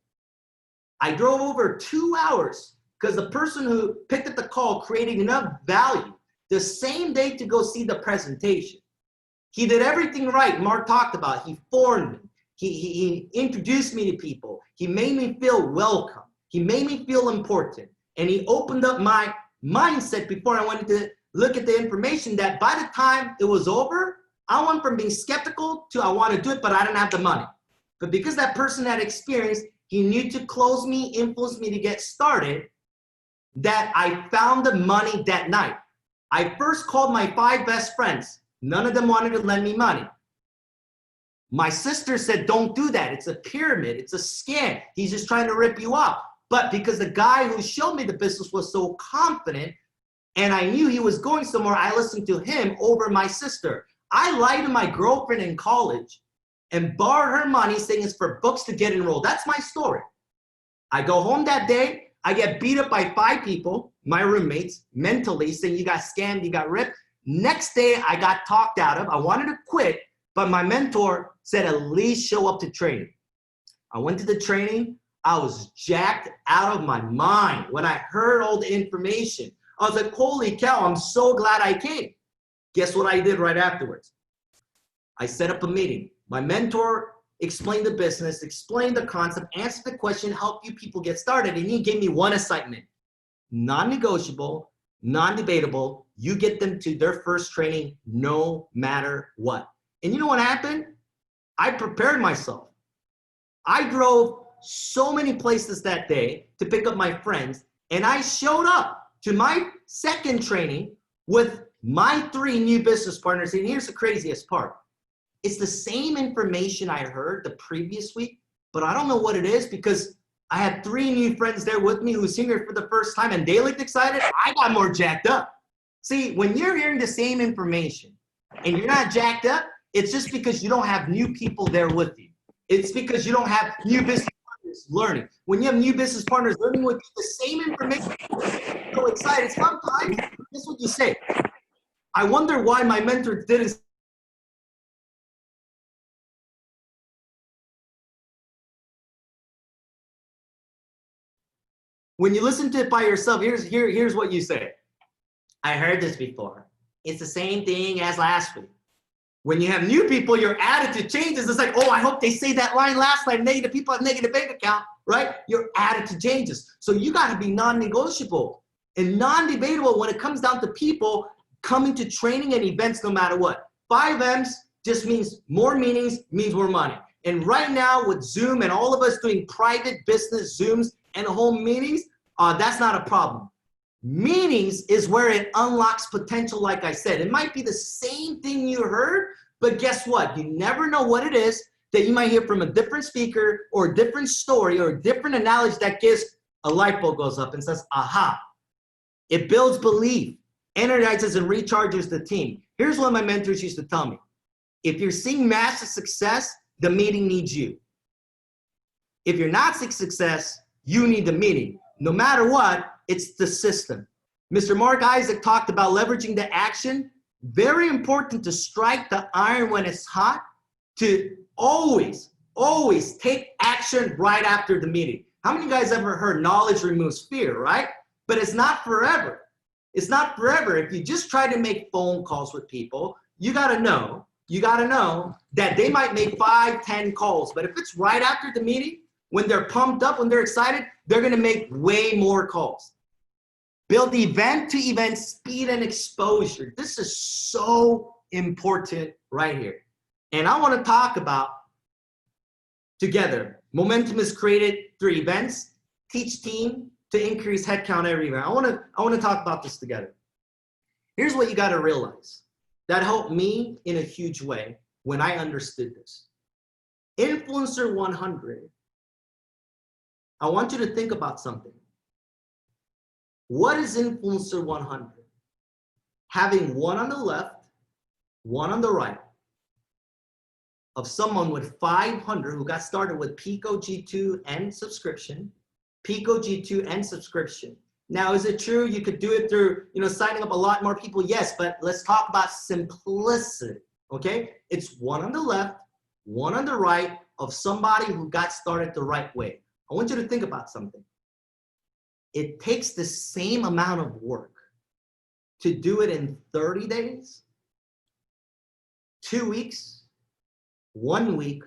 I drove over 2 hours because the person who picked up the call created enough value the same day to go see the presentation. He did everything right Marc talked about. He formed me. He introduced me to people. He made me feel welcome. He made me feel important. And he opened up my mindset before I went to look at the information that by the time it was over, I went from being skeptical to I want to do it, but I didn't have the money. But because that person had experience, he knew to close me, influence me to get started, that I found the money that night. I first called my 5 best friends. None of them wanted to lend me money. My sister said, don't do that. It's a pyramid. It's a scam. He's just trying to rip you off. But because the guy who showed me the business was so confident and I knew he was going somewhere, I listened to him over my sister. I lied to my girlfriend in college and borrowed her money saying it's for books to get enrolled. That's my story. I go home that day. I get beat up by 5 people, my roommates, mentally saying you got scammed, you got ripped. Next day, I got talked out of. I wanted to quit, but my mentor said at least show up to training. I went to the training. I was jacked out of my mind when I heard all the information. I was like, holy cow, I'm so glad I came. Guess what I did right afterwards? I set up a meeting. My mentor explained the business, explained the concept, answered the question, help you people get started. And he gave me one assignment, non-negotiable, non-debatable. You get them to their first training no matter what. And you know what happened? I prepared myself. I drove so many places that day to pick up my friends, and I showed up to my second training with my 3 new business partners. And here's the craziest part. It's the same information I heard the previous week, but I don't know what it is because I had 3 new friends there with me who's here for the first time and they looked excited. I got more jacked up. See, when you're hearing the same information and you're not jacked up, it's just because you don't have new people there with you. It's because you don't have new business partners is learning. When you have new business partners learning with you the same information, you're so excited. Sometimes, this is what you say. I wonder why my mentor didn't. When you listen to it by yourself, here's what you say. I heard this before. It's the same thing as last week. When you have new people, your attitude changes. It's like, oh, I hope they say that line last time. Negative people have negative bank account, right? Your attitude changes. So you got to be non-negotiable and non-debatable when it comes down to people coming to training and events no matter what. 5Ms just means more meetings, means more money. And right now with Zoom and all of us doing private business Zooms and home meetings, that's not a problem. Meetings is where it unlocks potential, like I said. It might be the same thing you heard, but guess what? You never know what it is that you might hear from a different speaker or a different story or a different analogy that gives a light bulb goes up and says, aha. It builds belief, energizes and recharges the team. Here's what my mentors used to tell me. If you're seeing massive success, the meeting needs you. If you're not seeing success, you need the meeting. No matter what, it's the system. Mr. Marc Issac talked about leveraging the action. Very important to strike the iron when it's hot, to always take action right after the meeting. How many of you guys ever heard knowledge removes fear, right? But it's not forever. It's not forever. If you just try to make phone calls with people, you gotta know that they might make 5, 10 calls. But if it's right after the meeting, when they're pumped up, when they're excited, they're gonna make way more calls. Build event to event speed and exposure. This is so important right here. And I wanna talk about together. Momentum is created through events. Teach team to increase headcount everywhere. I wanna talk about this together. Here's what you gotta realize. That helped me in a huge way when I understood this. Influencer 100, I want you to think about something. What is Influencer 100? Having one on the left, one on the right, of someone with 500 who got started with Pico G2 and subscription, Pico G2 and subscription. Now, is it true you could do it through, signing up a lot more people? Yes, but let's talk about simplicity, okay? It's one on the left, one on the right of somebody who got started the right way. I want you to think about something. It takes the same amount of work to do it in 30 days, 2 weeks, 1 week,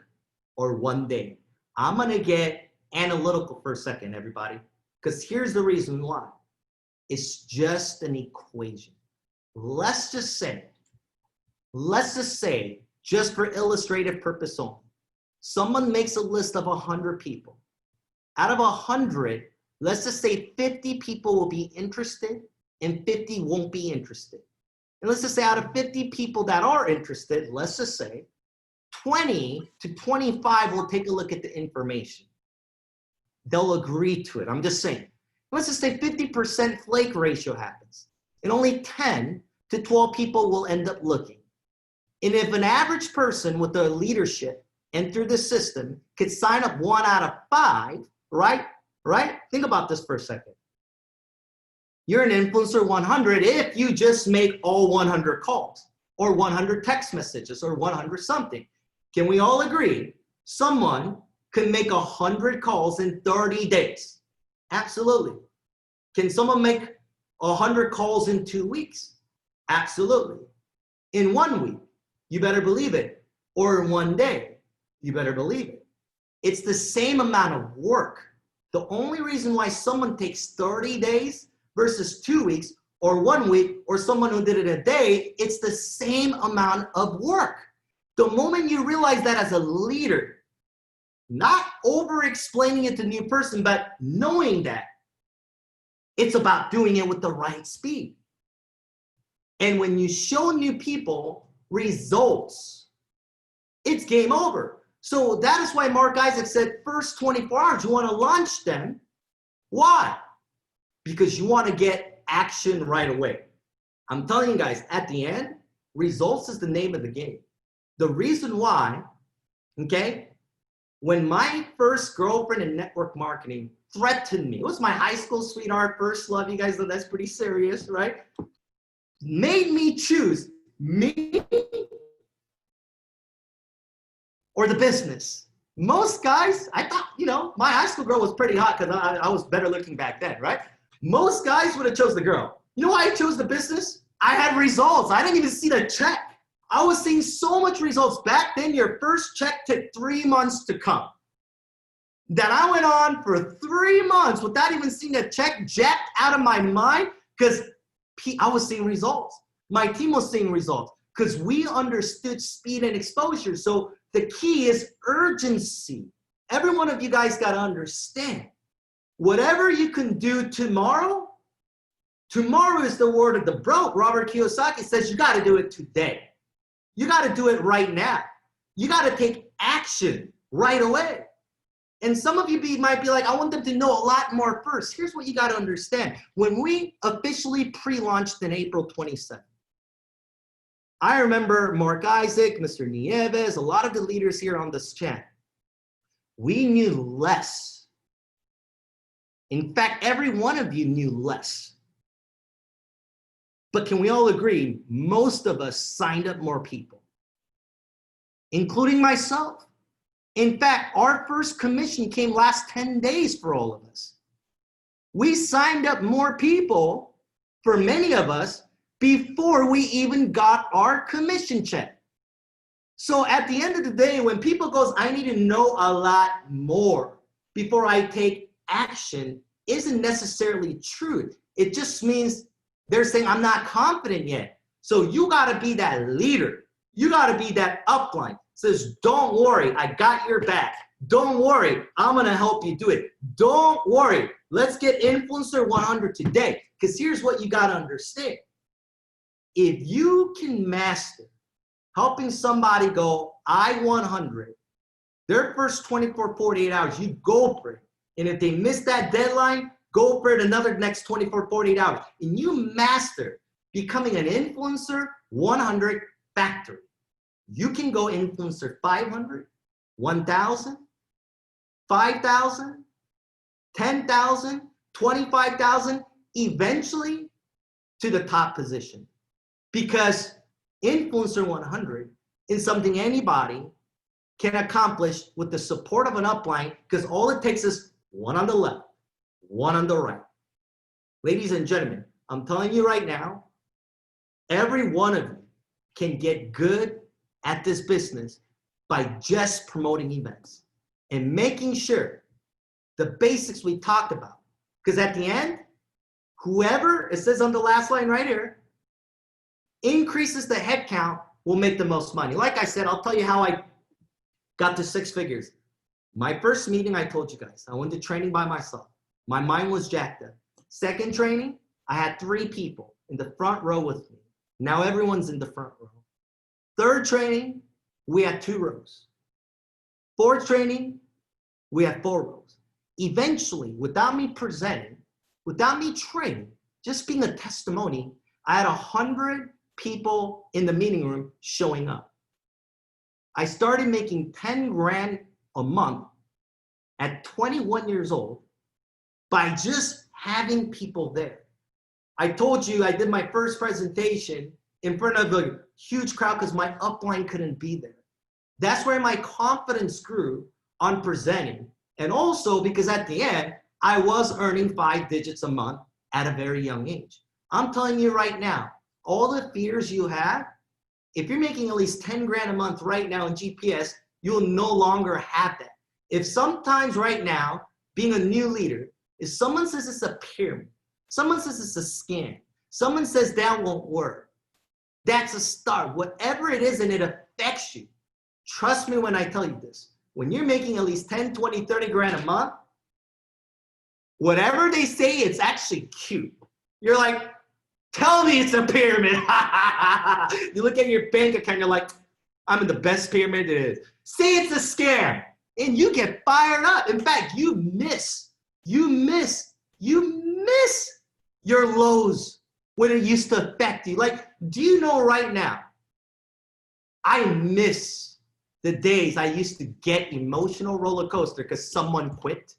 or 1 day. I'm gonna get analytical for a second, everybody, because here's the reason why. It's just an equation. Let's just say, just for illustrative purpose only, someone makes a list of 100 people. Out of 100, let's just say 50 people will be interested and 50 won't be interested. And let's just say out of 50 people that are interested, let's just say 20 to 25 will take a look at the information. They'll agree to it. I'm just saying. Let's just say 50% flake ratio happens. And only 10 to 12 people will end up looking. And if an average person with their leadership and through the system could sign up 1 out of 5, right? Think about this for a second. You're an influencer 100 if you just make all 100 calls or 100 text messages or 100 something. Can we all agree someone can make 100 calls in 30 days? Absolutely. Can someone make 100 calls in 2 weeks? Absolutely. In 1 week, you better believe it. Or in 1 day, you better believe it. It's the same amount of work. The only reason why someone takes 30 days versus 2 weeks or 1 week or someone who did it a day, it's the same amount of work. The moment you realize that as a leader, not over-explaining it to a new person, but knowing that it's about doing it with the right speed. And when you show new people results, it's game over. So that is why Marc Issac said first 24 hours, you want to launch them. Why? Because you want to get action right away. I'm telling you guys, at the end, results is the name of the game. The reason why, okay, When my first girlfriend in network marketing threatened me, it was my high school sweetheart, first love, you guys know that's pretty serious, right? Made me choose me or the business. Most guys, I thought, you know, my high school girl was pretty hot because I was better looking back then, right? Most guys would have chose the girl. You know why I chose the business? I had results. I didn't even see the check. I was seeing so much results. Back then, your first check took 3 months to come. That I went on for 3 months without even seeing a check, jacked out of my mind because I was seeing results. My team was seeing results because we understood speed and exposure. So the key is urgency. Every one of you guys got to understand, whatever you can do tomorrow, tomorrow is the word of the broke. Robert Kiyosaki says you got to do it today. You got to do it right now. You got to take action right away. And some of you might be like, I want them to know a lot more first. Here's what you got to understand. When we officially pre-launched in April 27th, I remember Marc, Issac, Mr. Nieves, a lot of the leaders here on this channel. We knew less. In fact, every one of you knew less. But can we all agree, most of us signed up more people, including myself. In fact, our first commission came last 10 days for all of us. We signed up more people, for many of us, before we even got our commission check. So at the end of the day, when people goes, I need to know a lot more before I take action, isn't necessarily true. It just means they're saying, I'm not confident yet. So you got to be that leader. You got to be that upline. Says, don't worry, I got your back. Don't worry, I'm going to help you do it. Don't worry. Let's get Influencer 100 today. Because here's what you got to understand. If you can master helping somebody go I-100, their first 24, 48 hours, you go for it. And if they miss that deadline, go for it another next 24, 48 hours. And you master becoming an Influencer 100 factory. You can go Influencer 500, 1,000, 5,000, 10,000, 25,000, eventually to the top position. Because Influencer 100 is something anybody can accomplish with the support of an upline, because all it takes is one on the left, one on the right. Ladies and gentlemen, I'm telling you right now, every one of you can get good at this business by just promoting events and making sure the basics we talked about. Because at the end, whoever, it says on the last line right here, increases the head count will make the most money. Like I said, I'll tell you how I got to 6 figures. My first meeting, I told you guys, I went to training by myself. My mind was jacked up. Second training, I had 3 people in the front row with me. Now everyone's in the front row. Third training, we had 2 rows. Fourth training, we had 4 rows. Eventually, without me presenting, without me training, just being a testimony, I had 100 people in the meeting room showing up. I started making 10 grand a month at 21 years old by just having people there. I told you I did my first presentation in front of a huge crowd because my upline couldn't be there. That's where my confidence grew on presenting. And also because at the end, I was earning 5 digits a month at a very young age. I'm telling you right now, all the fears you have, if you're making at least 10 grand a month right now in GPS, you'll no longer have that. If sometimes right now, being a new leader, if someone says it's a pyramid, someone says it's a scam, someone says that won't work, that's a start. Whatever it is and it affects you, trust me when I tell you this, when you're making at least 10, 20, 30 grand a month, whatever they say, it's actually cute. You're like, tell me it's a pyramid. You look at your bank account, you're like, I'm in the best pyramid it is. Say it's a scam, and you get fired up. In fact, you miss your lows when it used to affect you. Like, do you know right now, I miss the days I used to get emotional roller coaster because someone quit?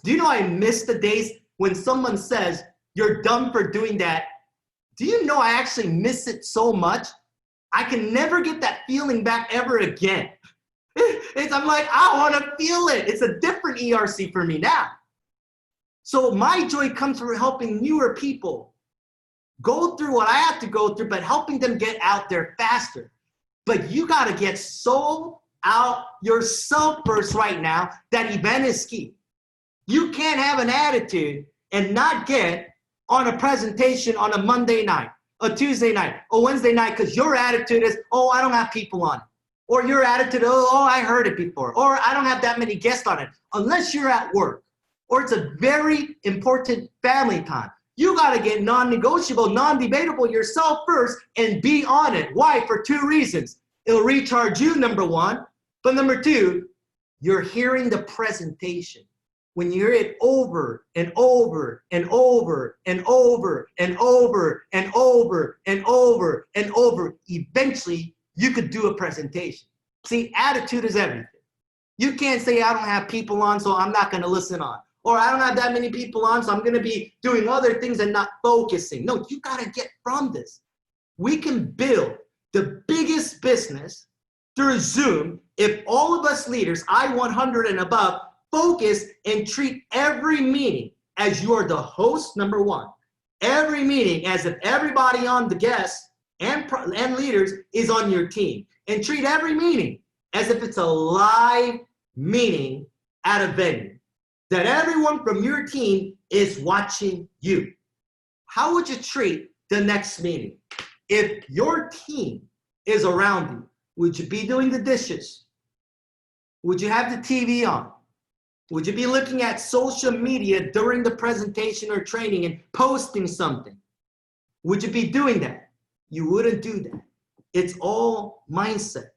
Do you know I miss the days when someone says, you're dumb for doing that? Do you know I actually miss it so much? I can never get that feeling back ever again. I'm like, I want to feel it. It's a different ERC for me now. So my joy comes from helping newer people go through what I have to go through, but helping them get out there faster. But you got to get so out yourself first right now that event is key. You can't have an attitude and not get on a presentation on a Monday night, a Tuesday night, a Wednesday night, because your attitude is, oh, I don't have people on it. Or your attitude, oh, I heard it before. Or I don't have that many guests on it. Unless you're at work. Or it's a very important family time. You got to get non-negotiable, non-debatable yourself first and be on it. Why? For two reasons. It'll recharge you, number one. But number two, you're hearing the presentation. When you hear it over and over and over and over and over and over and over and over, eventually you could do a presentation. See, attitude is everything. You can't say, I don't have people on, so I'm not going to listen on. Or I don't have that many people on, so I'm going to be doing other things and not focusing. No, you got to get from this. We can build the biggest business through Zoom if all of us leaders, I-100 and above, focus and treat every meeting as you are the host, number one. Every meeting as if everybody on the guests and leaders is on your team. And treat every meeting as if it's a live meeting at a venue. That everyone from your team is watching you. How would you treat the next meeting? If your team is around you, would you be doing the dishes? Would you have the TV on? Would you be looking at social media during the presentation or training and posting something? Would you be doing that? You wouldn't do that. It's all mindset.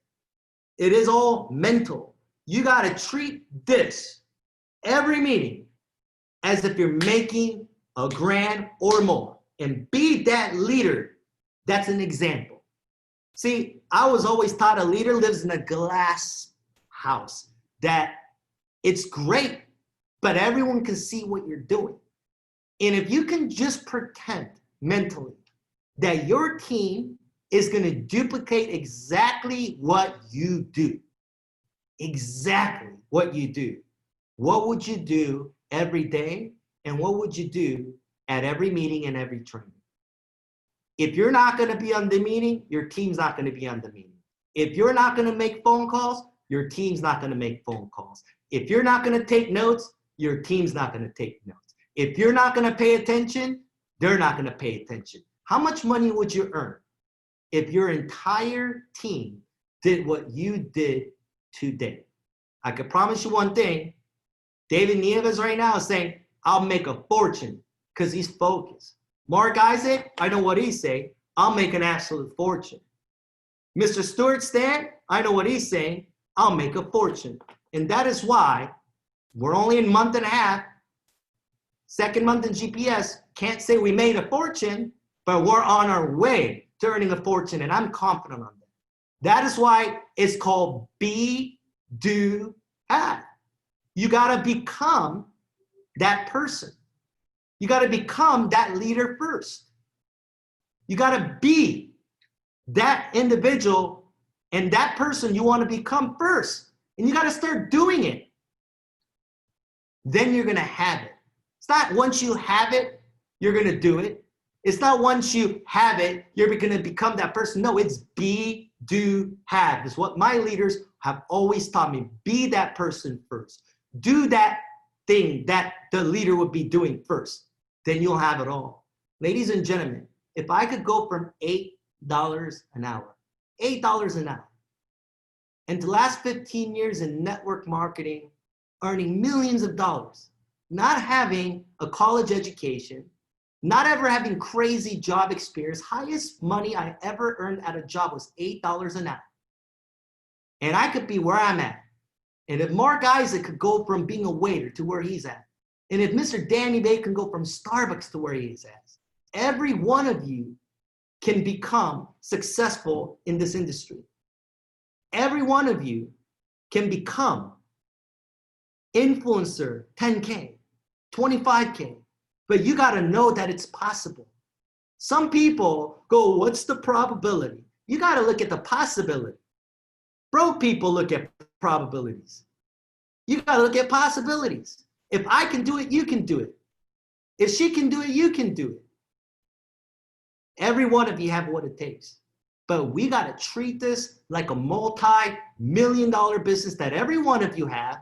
It is all mental. You got to treat this, every meeting, as if you're making a grand or more. And be that leader. That's an example. See, I was always taught a leader lives in a glass house. That it's great, but everyone can see what you're doing. And if you can just pretend mentally that your team is going to duplicate exactly what you do, exactly what you do, what would you do every day? And what would you do at every meeting and every training? If you're not going to be on the meeting, your team's not going to be on the meeting. If you're not going to make phone calls, your team's not going to make phone calls. If you're not going to take notes, your team's not going to take notes. If you're not going to pay attention, they're not going to pay attention. How much money would you earn if your entire team did what you did today? I can promise you one thing. David Nieves right now is saying, I'll make a fortune because he's focused. Marc, Issac, I know what he's saying. I'll make an absolute fortune. Mr. Stuart Stan, I know what he's saying. I'll make a fortune. And that is why we're only in a month and a half. Second month in GPS. Can't say we made a fortune, but we're on our way to earning a fortune. And I'm confident on that. That is why it's called be, do, have. You got to become that person. You got to become that leader first. You got to be that individual and that person you want to become first. And you got to start doing it. Then you're going to have it. It's not once you have it, you're going to do it. It's not once you have it, you're going to become that person. No, it's be, do, have. It's what my leaders have always taught me. Be that person first. Do that thing that the leader would be doing first. Then you'll have it all. Ladies and gentlemen, if I could go from $8 an hour, $8 an hour, and the last 15 years in network marketing, earning millions of dollars, not having a college education, not ever having crazy job experience, highest money I ever earned at a job was $8 an hour. And I could be where I'm at. And if Marc Issac could go from being a waiter to where he's at, and if Mr. Danny Bay can go from Starbucks to where he is at, every one of you can become successful in this industry. Every one of you can become influencer 10K, 25K, but you got to know that it's possible. Some people go, what's the probability? You got to look at the possibility. Broke people look at probabilities. You got to look at possibilities. If I can do it, you can do it. If she can do it, you can do it. Every one of you have what it takes. But we got to treat this like a multi-million-dollar business that every one of you have,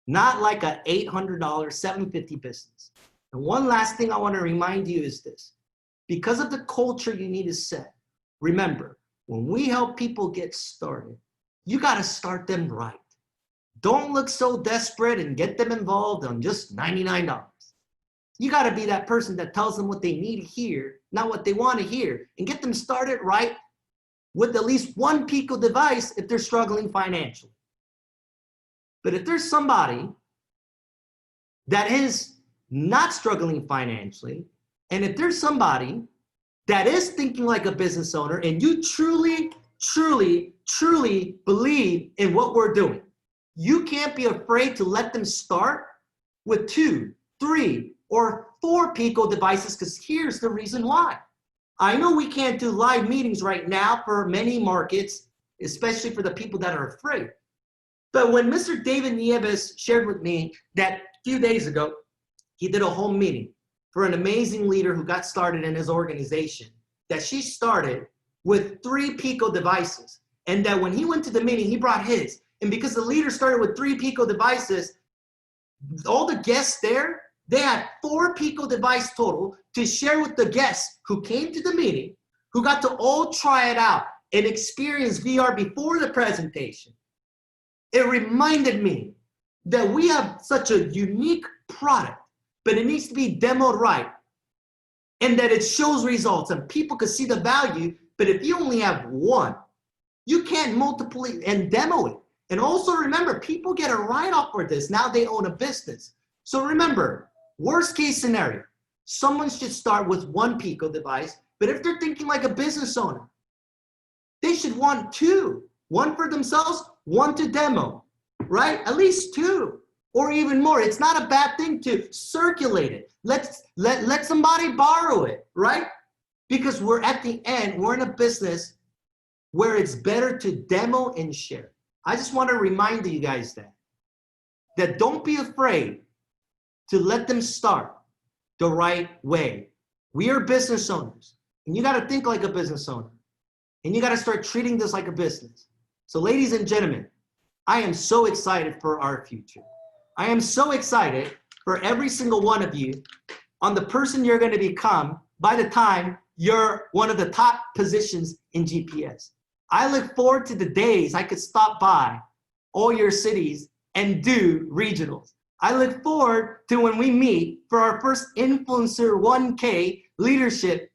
not like a $800, $750 business. And one last thing I want to remind you is this. Because of the culture you need to set, remember, when we help people get started, you got to start them right. Don't look so desperate and get them involved on just $99. You got to be that person that tells them what they need to hear, not what they want to hear, and get them started right with at least one Pico device if they're struggling financially. But if there's somebody that is not struggling financially, and if there's somebody that is thinking like a business owner and you truly, truly, truly believe in what we're doing, you can't be afraid to let them start with 2, 3, or 4 Pico devices, because here's the reason why. I know we can't do live meetings right now for many markets, especially for the people that are afraid. But when Mr. David Nieves shared with me that a few days ago, he did a home meeting for an amazing leader who got started in his organization, that she started with 3 Pico devices. And that when he went to the meeting, he brought his. And because the leader started with 3 Pico devices, all the guests there, they had 4 Pico device total to share with the guests who came to the meeting, who got to all try it out and experience VR before the presentation. It reminded me that we have such a unique product, but it needs to be demoed right, and that it shows results and people can see the value. But if you only have one, you can't multiply and demo it. And also remember, people get a write-off for this. Now they own a business. So remember, worst case scenario, someone should start with 1 Pico device, but if they're thinking like a business owner, they should want 2. 1 for themselves, 1 to demo, right? At least 2 or even more. It's not a bad thing to circulate it. Let somebody borrow it, right? Because we're at the end, we're in a business where it's better to demo and share. I just want to remind you guys that don't be afraid to let them start the right way. We are business owners, and you got to think like a business owner, and you got to start treating this like a business. So ladies and gentlemen, I am so excited for our future. I am so excited for every single one of you on the person you're going to become by the time you're one of the top positions in GPS. I look forward to the days I could stop by all your cities and do regionals. I look forward to when we meet for our first Influencer 1K leadership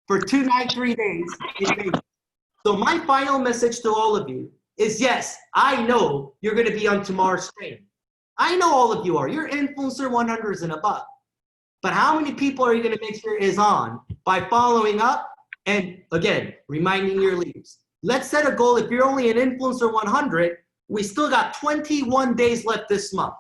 for 2 nights, 3 days in Vegas. So my final message to all of you is, yes, I know you're going to be on tomorrow's training. I know all of you are. You're Influencer 100s and above. But how many people are you going to make sure is on by following up and, again, reminding your leaders? Let's set a goal. If you're only an Influencer 100, we still got 21 days left this month.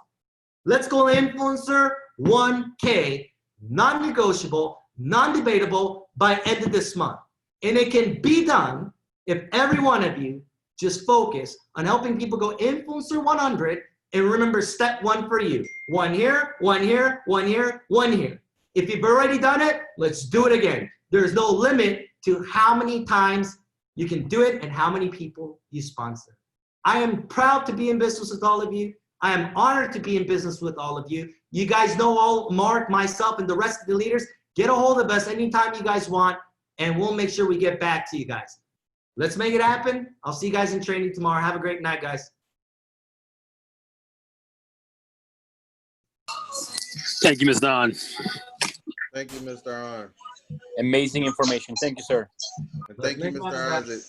Let's go Influencer 1K, non-negotiable, non-debatable by end of this month. And it can be done if every one of you just focus on helping people go Influencer 100 and remember step 1 for you. 1 here, 1 here, 1 here, 1 here. If you've already done it, let's do it again. There's no limit to how many times you can do it and how many people you sponsor. I am proud to be in business with all of you. I am honored to be in business with all of you. You guys know all, Mark, myself, and the rest of the leaders. Get a hold of us anytime you guys want, and we'll make sure we get back to you guys. Let's make it happen. I'll see you guys in training tomorrow. Have a great night, guys. Thank you, Ms. Don. Thank you, Mr. Arn. Amazing information. Thank you, sir. And thank you, Mr. Isaac.